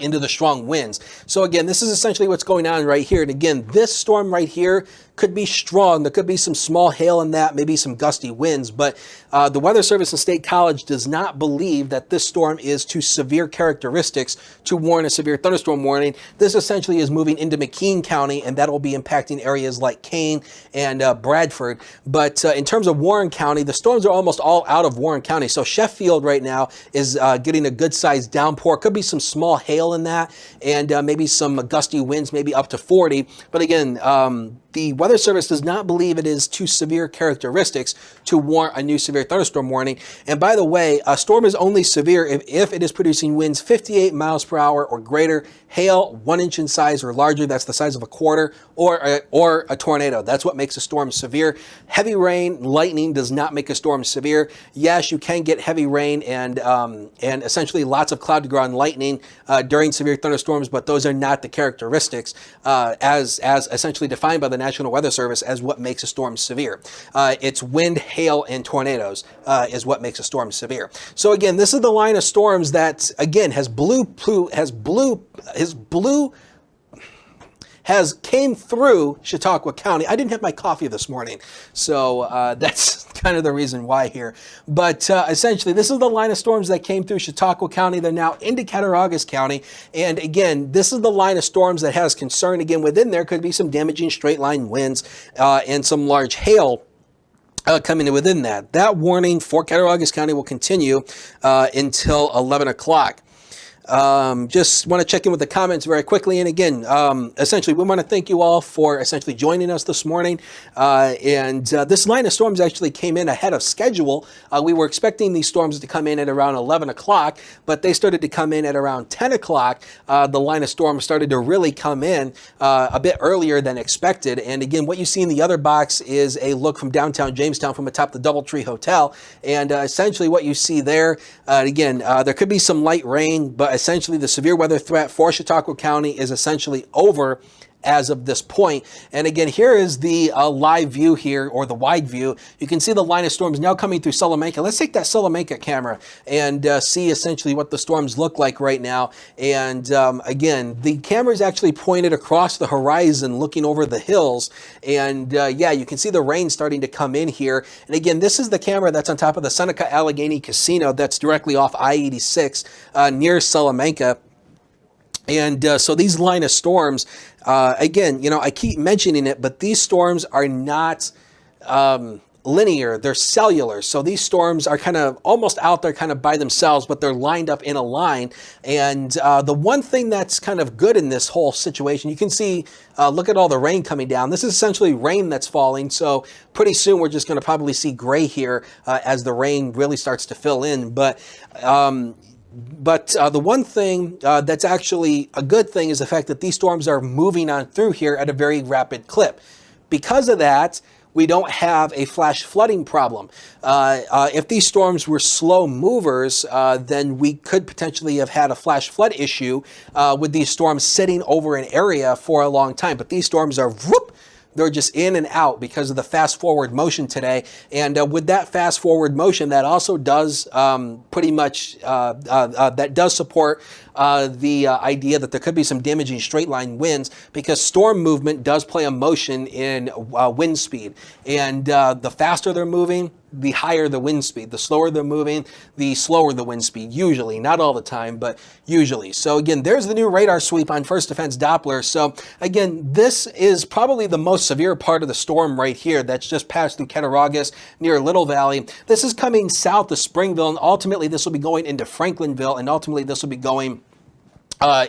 into the strong winds. So again, this is essentially what's going on right here. And again, this storm right here could be strong. There could be some small hail in that, maybe some gusty winds, but the Weather Service and State College does not believe that this storm is to severe characteristics to warrant a severe thunderstorm warning. This essentially is moving into McKean County, and that will be impacting areas like Kane and Bradford. But in terms of Warren County, the storms are almost all out of Warren County. So Sheffield right now is getting a good sized downpour. Could be some small hail in that, and maybe some gusty winds, maybe up to 40. But again, the Weather Service does not believe it is too severe characteristics to warrant a new severe thunderstorm warning. And by the way, a storm is only severe if it is producing winds 58 miles per hour or greater, hail 1 inch in size or larger, that's the size of a quarter, or a tornado. That's what makes a storm severe. Heavy rain, lightning does not make a storm severe. Yes, you can get heavy rain and essentially lots of cloud to ground lightning during severe thunderstorms, but those are not the characteristics as essentially defined by the National Weather Service as what makes a storm severe. It's wind, hail, and tornadoes is what makes a storm severe. So again, this is the line of storms that again has came through Chautauqua County. I didn't have my coffee this morning, so that's kind of the reason why here. But essentially, this is the line of storms that came through Chautauqua County. They're now into Cattaraugus County. And again, this is the line of storms that has concern. Again, within there could be some damaging straight line winds and some large hail coming in within that. That warning for Cattaraugus County will continue until 11 o'clock. Just want to check in with the comments very quickly. And again, essentially, we want to thank you all for essentially joining us this morning. This line of storms actually came in ahead of schedule. We were expecting these storms to come in at around 11 o'clock, but they started to come in at around 10 o'clock. The line of storms started to really come in a bit earlier than expected. And again, what you see in the other box is a look from downtown Jamestown from atop the DoubleTree Hotel. And essentially what you see there, again, there could be some light rain, but essentially the severe weather threat for Chautauqua County is essentially over as of this point. And again, here is the live view here, or the wide view. You can see the line of storms now coming through Salamanca. Let's take that Salamanca camera and see essentially what the storms look like right now. And again, the camera is actually pointed across the horizon looking over the hills. And yeah, you can see the rain starting to come in here. And again, this is the camera that's on top of the Seneca Allegheny Casino that's directly off I-86 near Salamanca. And so these line of storms, again, you know, I keep mentioning it, but these storms are not linear, they're cellular. So these storms are kind of almost out there kind of by themselves, but they're lined up in a line. And the one thing that's kind of good in this whole situation, you can see, look at all the rain coming down. This is essentially rain that's falling. So pretty soon we're just going to probably see gray here as the rain really starts to fill in. But the one thing that's actually a good thing is the fact that these storms are moving on through here at a very rapid clip. Because of that, we don't have a flash flooding problem. If these storms were slow movers, then we could potentially have had a flash flood issue with these storms sitting over an area for a long time. But these storms are whoop, they're just in and out because of the fast forward motion today. And with that fast forward motion, that also does pretty much, that does support the idea that there could be some damaging straight line winds, because storm movement does play a motion in wind speed. And the faster they're moving, the higher the wind speed. The slower they're moving, the slower the wind speed, usually. Not all the time, but usually. So again, there's the new radar sweep on First Defense Doppler. So again, this is probably the most severe part of the storm right here that's just passed through Cattaraugus near Little Valley. This is coming south of Springville, and ultimately this will be going into Franklinville, and ultimately this will be going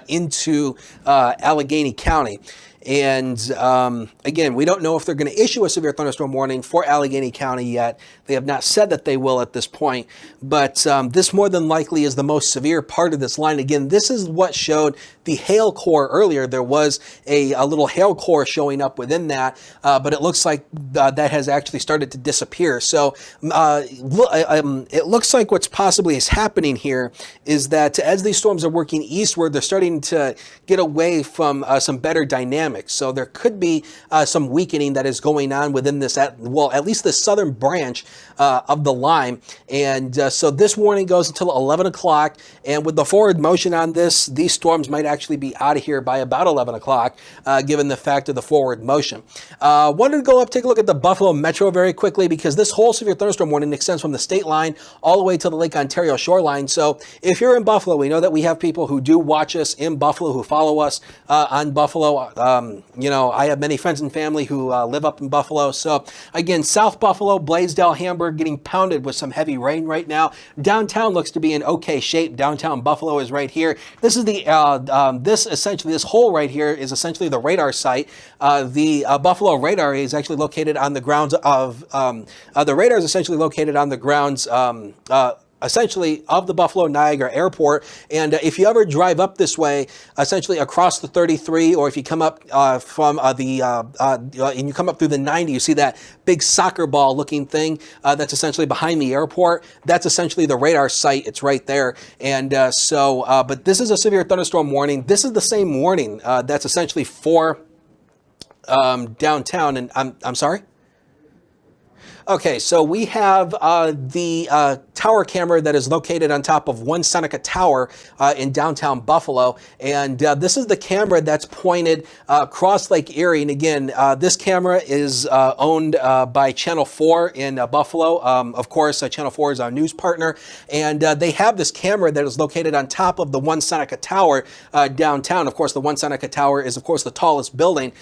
into Allegheny County. And again, we don't know if they're going to issue a severe thunderstorm warning for Allegheny County yet. They have not said that they will at this point, but this more than likely is the most severe part of this line. Again, this is what showed the hail core earlier. There was a little hail core showing up within that, but it looks like that has actually started to disappear. So it looks like what's possibly is happening here is that as these storms are working eastward, they're starting to get away from some better dynamics. dynamics. So there could be some weakening that is going on within this, at least the southern branch of the line. And so this warning goes until 11 o'clock. And with the forward motion on this, these storms might actually be out of here by about 11 o'clock, given the fact of the forward motion. Wanted to go up, take a look at the Buffalo Metro very quickly, because this whole severe thunderstorm warning extends from the state line all the way to the Lake Ontario shoreline. So if you're in Buffalo, we know that we have people who do watch us in Buffalo, who follow us on Buffalo. You know, I have many friends and family who live up in Buffalo. So again, South Buffalo, Blaisdell, Hamburg getting pounded with some heavy rain right now. Downtown looks to be in okay shape. Downtown Buffalo is right here. This is the this hole right here is essentially the radar site. The Buffalo radar is actually located on the grounds of the radar is essentially located on the grounds essentially of the Buffalo Niagara Airport. And if you ever drive up this way, essentially across the 33, or if you come up from and you come up through the 90, you see that big soccer ball looking thing that's essentially behind the airport. That's essentially the radar site. It's right there. And but this is a severe thunderstorm warning. This is the same warning that's essentially for downtown. And I'm sorry. Okay, so we have the tower camera that is located on top of One Seneca Tower in downtown Buffalo. And this is the camera that's pointed across Lake Erie. And again, this camera is owned by Channel 4 in Buffalo. Of course, Channel 4 is our news partner. And they have this camera that is located on top of the One Seneca Tower downtown. Of course, the One Seneca Tower is, of course, the tallest building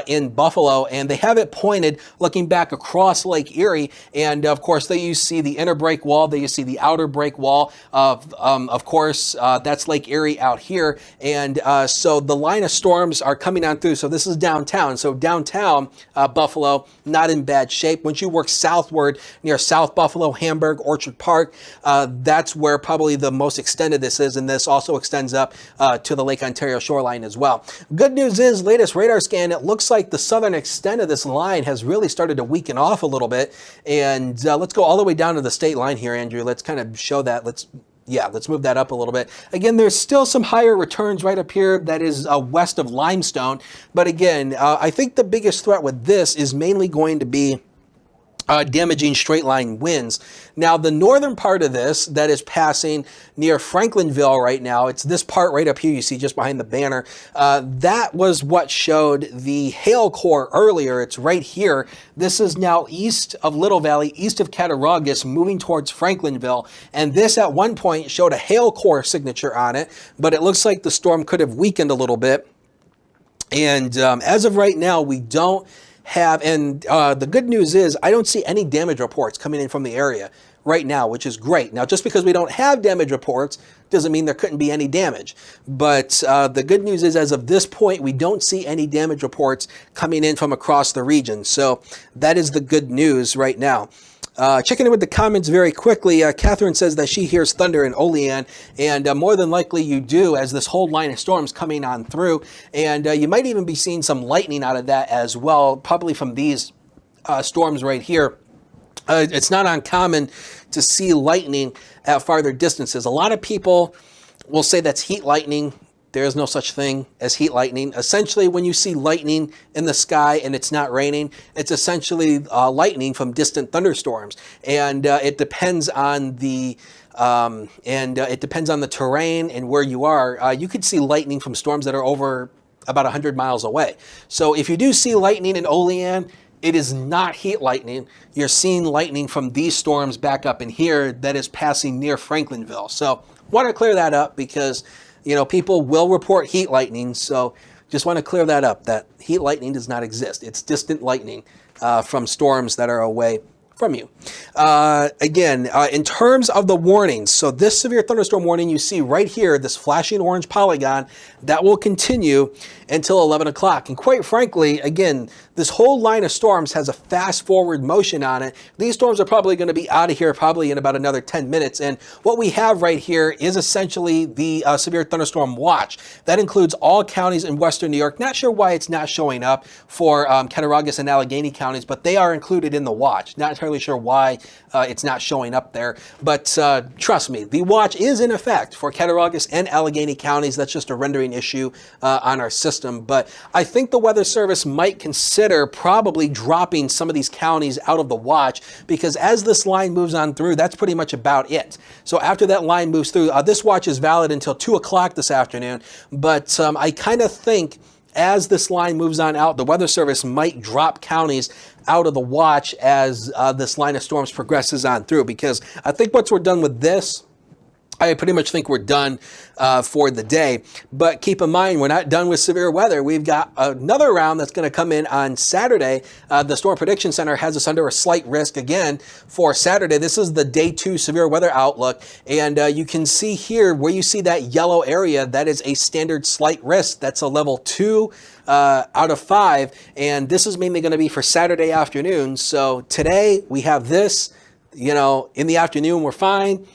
in Buffalo. And they have it pointed looking back across Lake Erie. And of course, there you see the inner break wall. There you see the outer break wall. Of course, that's Lake Erie out here. And so the line of storms are coming on through. So this is downtown. So downtown Buffalo, not in bad shape. Once you work southward near South Buffalo, Hamburg, Orchard Park, that's where probably the most extended this is. And this also extends up to the Lake Ontario shoreline as well. Good news is, latest radar scan, it looks like the southern extent of this line has really started to weaken off a little bit. And let's go all the way down to the state line here, Andrew. Let's kind of show that. Let's move that up a little bit. Again, there's still some higher returns right up here that is west of Limestone. But again, I think the biggest threat with this is mainly going to be damaging straight line winds. Now, the northern part of this that is passing near Franklinville right now, it's this part right up here you see just behind the banner. That was what showed the hail core earlier. It's right here. This is now east of Little Valley, east of Cattaraugus, moving towards Franklinville. And this at one point showed a hail core signature on it, but it looks like the storm could have weakened a little bit. And as of right now, we don't have, and the good news is I don't see any damage reports coming in from the area right now, which is great. Now, just because we don't have damage reports doesn't mean there couldn't be any damage. But the good news is, as of this point, we don't see any damage reports coming in from across the region. So that is the good news right now. Checking in with the comments very quickly, Catherine says that she hears thunder in Olean, and more than likely you do, as this whole line of storms coming on through. And you might even be seeing some lightning out of that as well, probably from these storms right here. It's not uncommon to see lightning at farther distances. A lot of people will say that's heat lightning. There is no such thing as heat lightning. Essentially, when you see lightning in the sky and it's not raining, it's essentially lightning from distant thunderstorms. And it depends on the terrain and where you are. You could see lightning from storms that are over about 100 miles away. So if you do see lightning in Olean, it is not heat lightning. You're seeing lightning from these storms back up in here that is passing near Franklinville. So want to clear that up, because people will report heat lightning, so just want to clear that up, that heat lightning does not exist. It's distant lightning from storms that are away from you. Again, in terms of the warnings, so this severe thunderstorm warning you see right here, this flashing orange polygon, that will continue until 11 o'clock. And quite frankly, again, this whole line of storms has a fast forward motion on it. These storms are probably going to be out of here probably in about another 10 minutes. And what we have right here is essentially the severe thunderstorm watch. That includes all counties in Western New York. Not sure why it's not showing up for Cattaraugus and Allegheny counties, but they are included in the watch. Not entirely sure why it's not showing up there. But trust me, the watch is in effect for Cattaraugus and Allegheny counties. That's just a rendering issue on our system. But I think the Weather Service might consider probably dropping some of these counties out of the watch, because as this line moves on through, that's pretty much about it. So after that line moves through, this watch is valid until 2 o'clock this afternoon. But I kind of think as this line moves on out, the Weather Service might drop counties out of the watch as this line of storms progresses on through, because I think once we're done with this, I pretty much think we're done for the day. But keep in mind, we're not done with severe weather. We've got another round that's going to come in on Saturday. The Storm Prediction Center has us under a slight risk again for Saturday. This is the day 2 severe weather outlook. And you can see here where you see that yellow area, that is a standard slight risk. That's a level 2 out of 5. And this is mainly going to be for Saturday afternoon. So today we have this, in the afternoon, we're fine.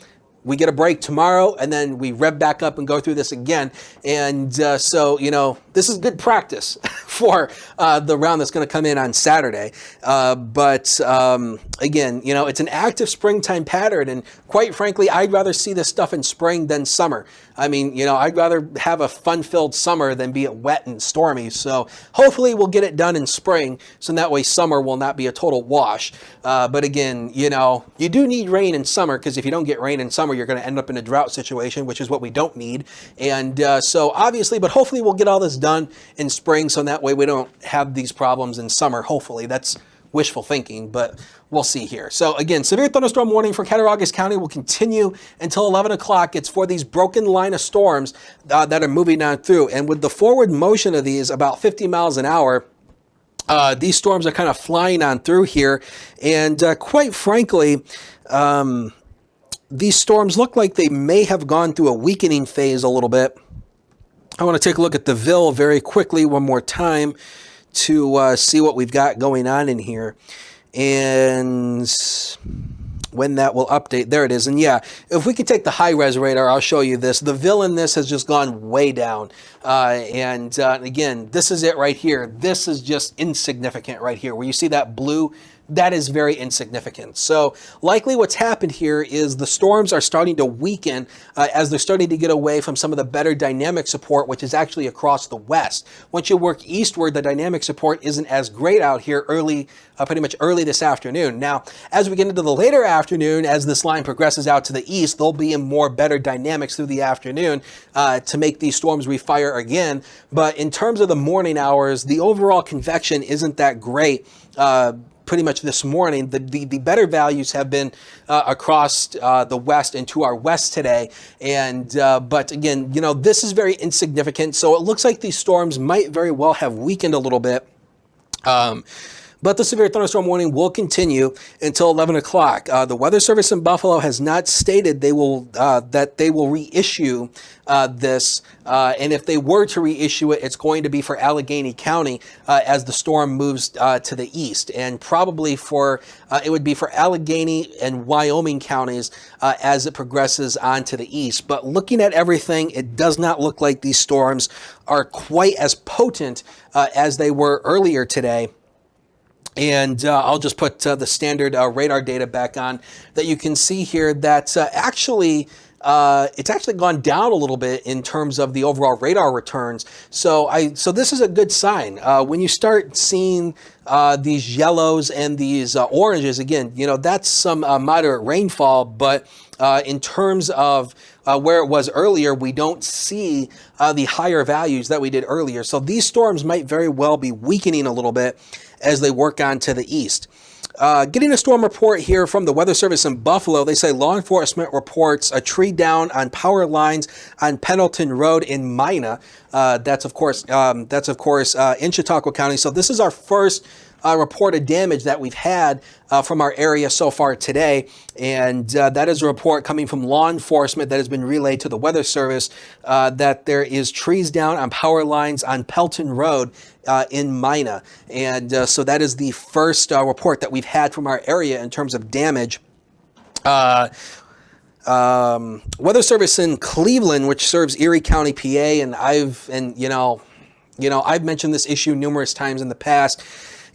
We get a break tomorrow, and then we rev back up and go through this again. And so, this is good practice for the round that's going to come in on Saturday. But again, it's an active springtime pattern. And quite frankly, I'd rather see this stuff in spring than summer. I mean, I'd rather have a fun-filled summer than be it wet and stormy. So hopefully we'll get it done in spring, so that way summer will not be a total wash. But again, you do need rain in summer, because if you don't get rain in summer, you're going to end up in a drought situation, which is what we don't need. And so obviously, but hopefully we'll get all this done in spring, so that way we don't have these problems in summer. Hopefully. That's wishful thinking, but we'll see here. So again, severe thunderstorm warning for Cattaraugus County will continue until 11 o'clock. It's for these broken line of storms that are moving on through. And with the forward motion of these, about 50 miles an hour, these storms are kind of flying on through here. And quite frankly, these storms look like they may have gone through a weakening phase a little bit. I want to take a look at the VIL very quickly one more time to see what we've got going on in here. And when that will update, there it is. And yeah, if we could take the high-res radar, I'll show you this. The VIL in this has just gone way down. And again, this is it right here. This is just insignificant right here. Where you see that blue, that is very insignificant. So likely what's happened here is the storms are starting to weaken as they're starting to get away from some of the better dynamic support, which is actually across the west. Once you work eastward, the dynamic support isn't as great out here pretty much early this afternoon. Now, as we get into the later afternoon, as this line progresses out to the east, there'll be more better dynamics through the afternoon to make these storms refire again. But in terms of the morning hours, the overall convection isn't that great. Pretty much this morning, the better values have been across the west and to our west today. And but again, this is very insignificant. So it looks like these storms might very well have weakened a little bit. But the severe thunderstorm warning will continue until 11 o'clock. The Weather Service in Buffalo has not stated that they will reissue this. And if they were to reissue it, it's going to be for Allegheny County as the storm moves to the east. And probably it would be for Allegheny and Wyoming counties as it progresses on to the east. But looking at everything, it does not look like these storms are quite as potent as they were earlier today. And I'll just put the standard radar data back on that you can see here that actually it's actually gone down a little bit in terms of the overall radar returns. So this is a good sign. When you start seeing these yellows and these oranges, again, that's some moderate rainfall, but in terms of where it was earlier, we don't see the higher values that we did earlier. So these storms might very well be weakening a little bit as they work on to the east. Getting a storm report here from the Weather Service in Buffalo. They say law enforcement reports a tree down on power lines on Pendleton Road in Mina. That's of course in Chautauqua County. So this is our first reported damage that we've had from our area so far today. And that is a report coming from law enforcement that has been relayed to the Weather Service that there is trees down on power lines on Pelton Road in Mina. And so that is the first report that we've had from our area in terms of damage. Weather Service in Cleveland, which serves Erie County, PA, and I've mentioned this issue numerous times in the past.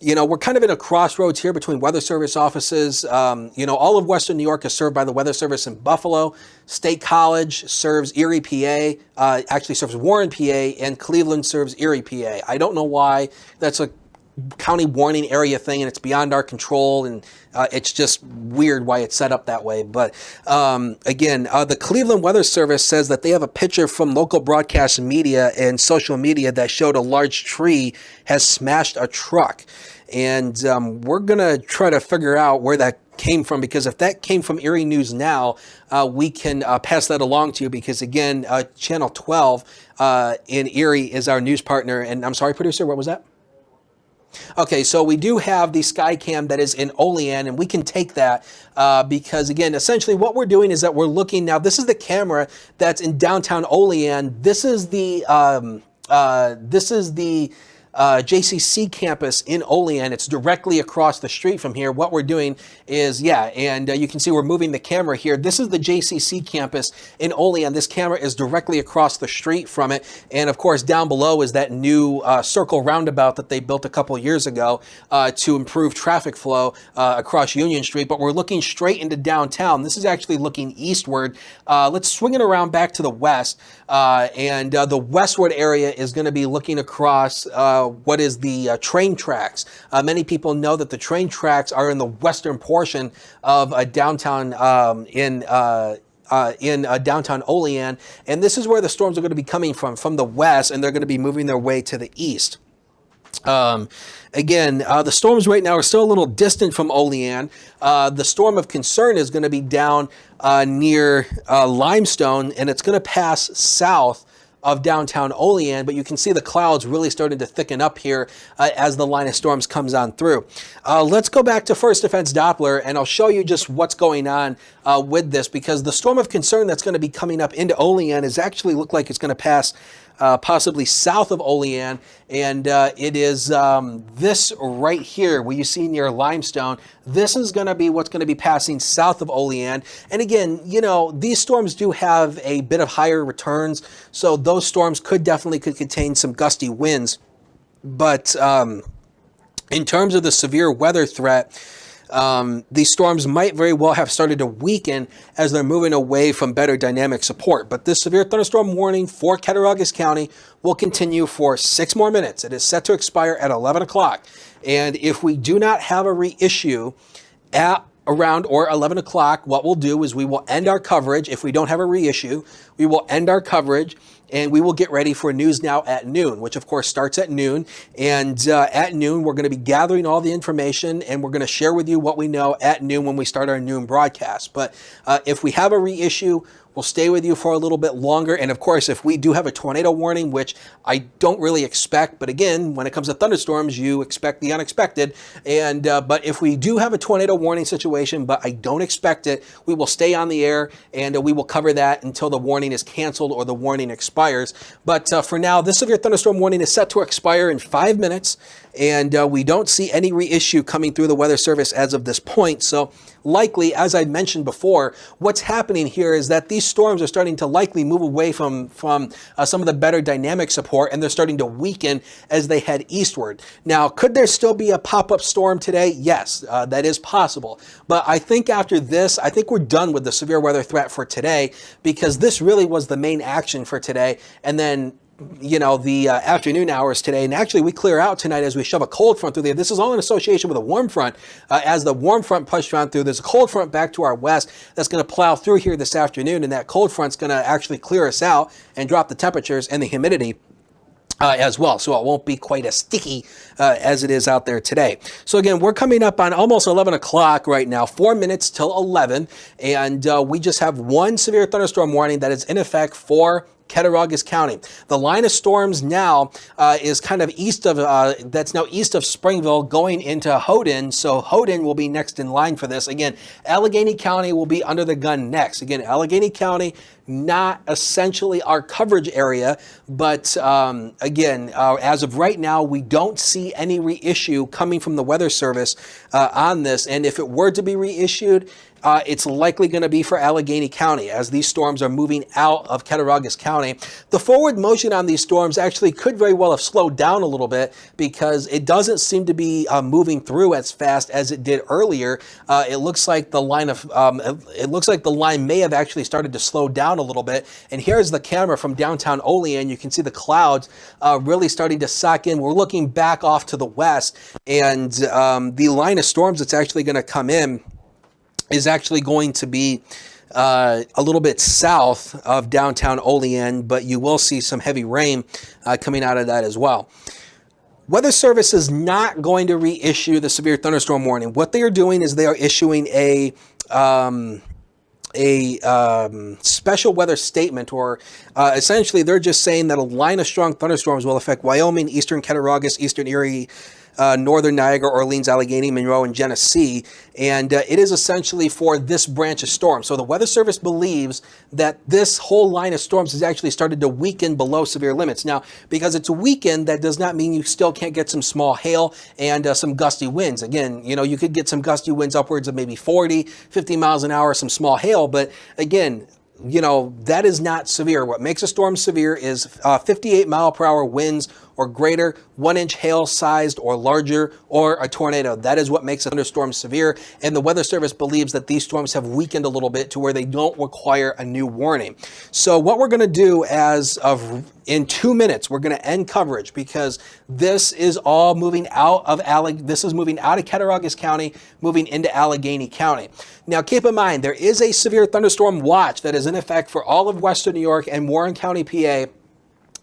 we're kind of in a crossroads here between Weather Service offices. All of Western New York is served by the Weather Service in Buffalo. State College serves Erie, PA, actually serves Warren, PA, and Cleveland serves Erie, PA. I don't know why. That's a county warning area thing, and it's beyond our control, and it's just weird why it's set up that way. But again, the Cleveland Weather Service says that they have a picture from local broadcast media and social media that showed a large tree has smashed a truck. And we're going to try to figure out where that came from, because if that came from WNY News Now, we can pass that along to you, because again, Channel 12 in Erie is our news partner. And I'm sorry, producer, what was that? Okay, so we do have the Skycam that is in Olean, and we can take that because, again, essentially what we're doing is that we're looking now. This is the camera that's in downtown Olean. This is the JCC campus in Olean. It's directly across the street from here. What we're doing is, and you can see we're moving the camera here. This is the JCC campus in Olean. This camera is directly across the street from it. And of course, down below is that new circle roundabout that they built a couple years ago to improve traffic flow across Union Street. But we're looking straight into downtown. This is actually looking eastward. Let's swing it around back to the west. And the westward area is going to be looking across what is the train tracks. Many people know that the train tracks are in the western portion of downtown in downtown Olean, and this is where the storms are going to be coming from the west, and they're going to be moving their way to the east. Again, the storms right now are still a little distant from Olean. The storm of concern is going to be down near Limestone, and it's going to pass south of downtown Olean, but you can see the clouds really starting to thicken up here as the line of storms comes on through. Let's go back to First Defense Doppler, and I'll show you just what's going on with this, because the storm of concern that's going to be coming up into Olean is actually look like it's going to pass possibly south of Olean, and it is this right here where you see near Limestone. This is going to be what's going to be passing south of Olean. And again, these storms do have a bit of higher returns, so those storms could contain some gusty winds. But in terms of the severe weather threat, these storms might very well have started to weaken as they're moving away from better dynamic support. But this severe thunderstorm warning for Cattaraugus County will continue for 6 more minutes. It is set to expire at 11 o'clock. And if we do not have a reissue at around or 11 o'clock, what we'll do is we will end our coverage. If we don't have a reissue, we will end our coverage, and we will get ready for News Now at noon, which of course starts at noon. And at noon, we're going to be gathering all the information, and we're going to share with you what we know at noon when we start our noon broadcast. But if we have a reissue, we'll stay with you for a little bit longer. And of course, if we do have a tornado warning, which I don't really expect, but again, when it comes to thunderstorms, you expect the unexpected. And but if we do have a tornado warning situation, but I don't expect it, we will stay on the air, and we will cover that until the warning is canceled or the warning expires. But for now, this severe thunderstorm warning is set to expire in 5 minutes, and we don't see any reissue coming through the Weather Service as of this point. So likely, as I mentioned before, what's happening here is that these storms are starting to likely move away from some of the better dynamic support, and they're starting to weaken as they head eastward. Now, could there still be a pop-up storm today? Yes, that is possible. But I think after this, I think we're done with the severe weather threat for today, because this really was the main action for today. And then the afternoon hours today, and actually we clear out tonight as we shove a cold front through there. This is all in association with a warm front. As the warm front pushed on through, there's a cold front back to our west that's going to plow through here this afternoon, and that cold front's going to actually clear us out and drop the temperatures and the humidity as well, so it won't be quite as sticky as it is out there today. So again, we're coming up on almost 11 o'clock right now, 4 minutes till 11, and we just have one severe thunderstorm warning that is in effect for Cattaraugus County. The line of storms now is kind of east of, that's now east of Springville going into Houghton. So Houghton will be next in line for this. Again, Allegheny County will be under the gun next. Again, Allegheny County not essentially our coverage area, but again, as of right now, we don't see any reissue coming from the Weather Service on this. And if it were to be reissued, it's likely going to be for Allegheny County as these storms are moving out of Cattaraugus County. The forward motion on these storms actually could very well have slowed down a little bit because it doesn't seem to be moving through as fast as it did earlier. It looks like the line may have actually started to slow down a little bit. And here's the camera from downtown Olean. You can see the clouds really starting to sock in. We're looking back off to the west, and the line of storms that's actually going to come in is actually going to be a little bit south of downtown Olean, but you will see some heavy rain coming out of that as well. Weather Service is not going to reissue the severe thunderstorm warning. What they are doing is they are issuing a special weather statement, or essentially they're just saying that a line of strong thunderstorms will affect Wyoming, eastern Cattaraugus, eastern Erie, northern Niagara, Orleans, Allegheny, Monroe, and Genesee. And it is essentially for this branch of storms. So the Weather Service believes that this whole line of storms has actually started to weaken below severe limits. Now, because it's a weakened, that does not mean you still can't get some small hail and some gusty winds. Again, you know, you could get some gusty winds upwards of maybe 40, 50 miles an hour, some small hail. But again, you know, that is not severe. What makes a storm severe is 58 mile per hour winds or greater, 1 inch hail sized or larger, or a tornado. That is what makes a thunderstorm severe. And the Weather Service believes that these storms have weakened a little bit to where they don't require a new warning. So what we're going to do in 2 minutes, we're going to end coverage because this is all moving out of Cattaraugus County, moving into Allegheny County. Now, keep in mind, there is a severe thunderstorm watch that is in effect for all of Western New York and Warren County, PA,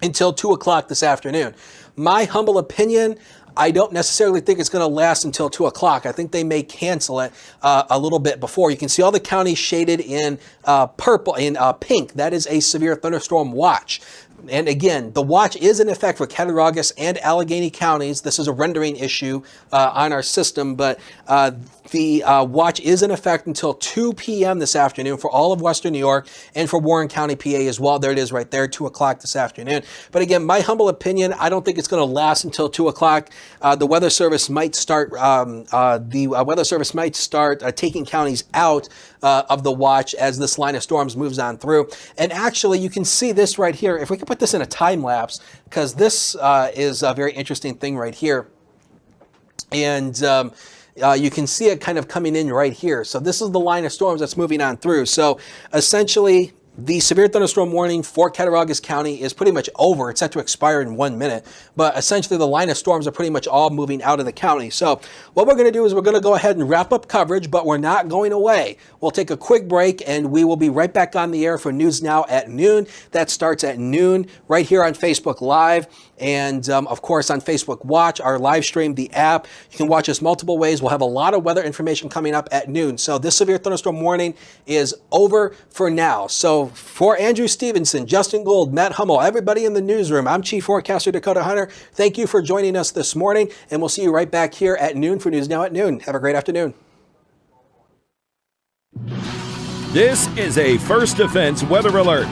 until 2 o'clock this afternoon. My humble opinion, I don't necessarily think it's going to last until 2 o'clock. I think they may cancel it a little bit before. You can see all the counties shaded in purple, in pink. That is a severe thunderstorm watch. And again, the watch is in effect for Cattaraugus and Allegheny counties. This is a rendering issue on our system, but the watch is in effect until 2 p.m. this afternoon for all of Western New York and for Warren County, PA as well. There it is right there, 2 o'clock this afternoon. But again, my humble opinion, I don't think it's going to last until 2 o'clock. The Weather Service might start taking counties out of the watch as this line of storms moves on through. And actually, you can see this right here. If we could put this in a time lapse, because this is a very interesting thing right here. And you can see it kind of coming in right here. So this is the line of storms that's moving on through. So essentially, the severe thunderstorm warning for Cattaraugus County is pretty much over. It's set to expire in 1 minute. But essentially, the line of storms are pretty much all moving out of the county. So what we're going to do is we're going to go ahead and wrap up coverage, but we're not going away. We'll take a quick break, and we will be right back on the air for News Now at noon. That starts at noon right here on Facebook Live. And of course, on Facebook Watch, our live stream, the app. You can watch us multiple ways. We'll have a lot of weather information coming up at noon. So this severe thunderstorm warning is over for now. So for Andrew Stevenson, Justin Gold, Matt Hummel, everybody in the newsroom, I'm Chief Forecaster Dakota Hunter. Thank you for joining us this morning, and we'll see you right back here at noon for News Now at noon. Have a great afternoon. This is a First Defense weather alert.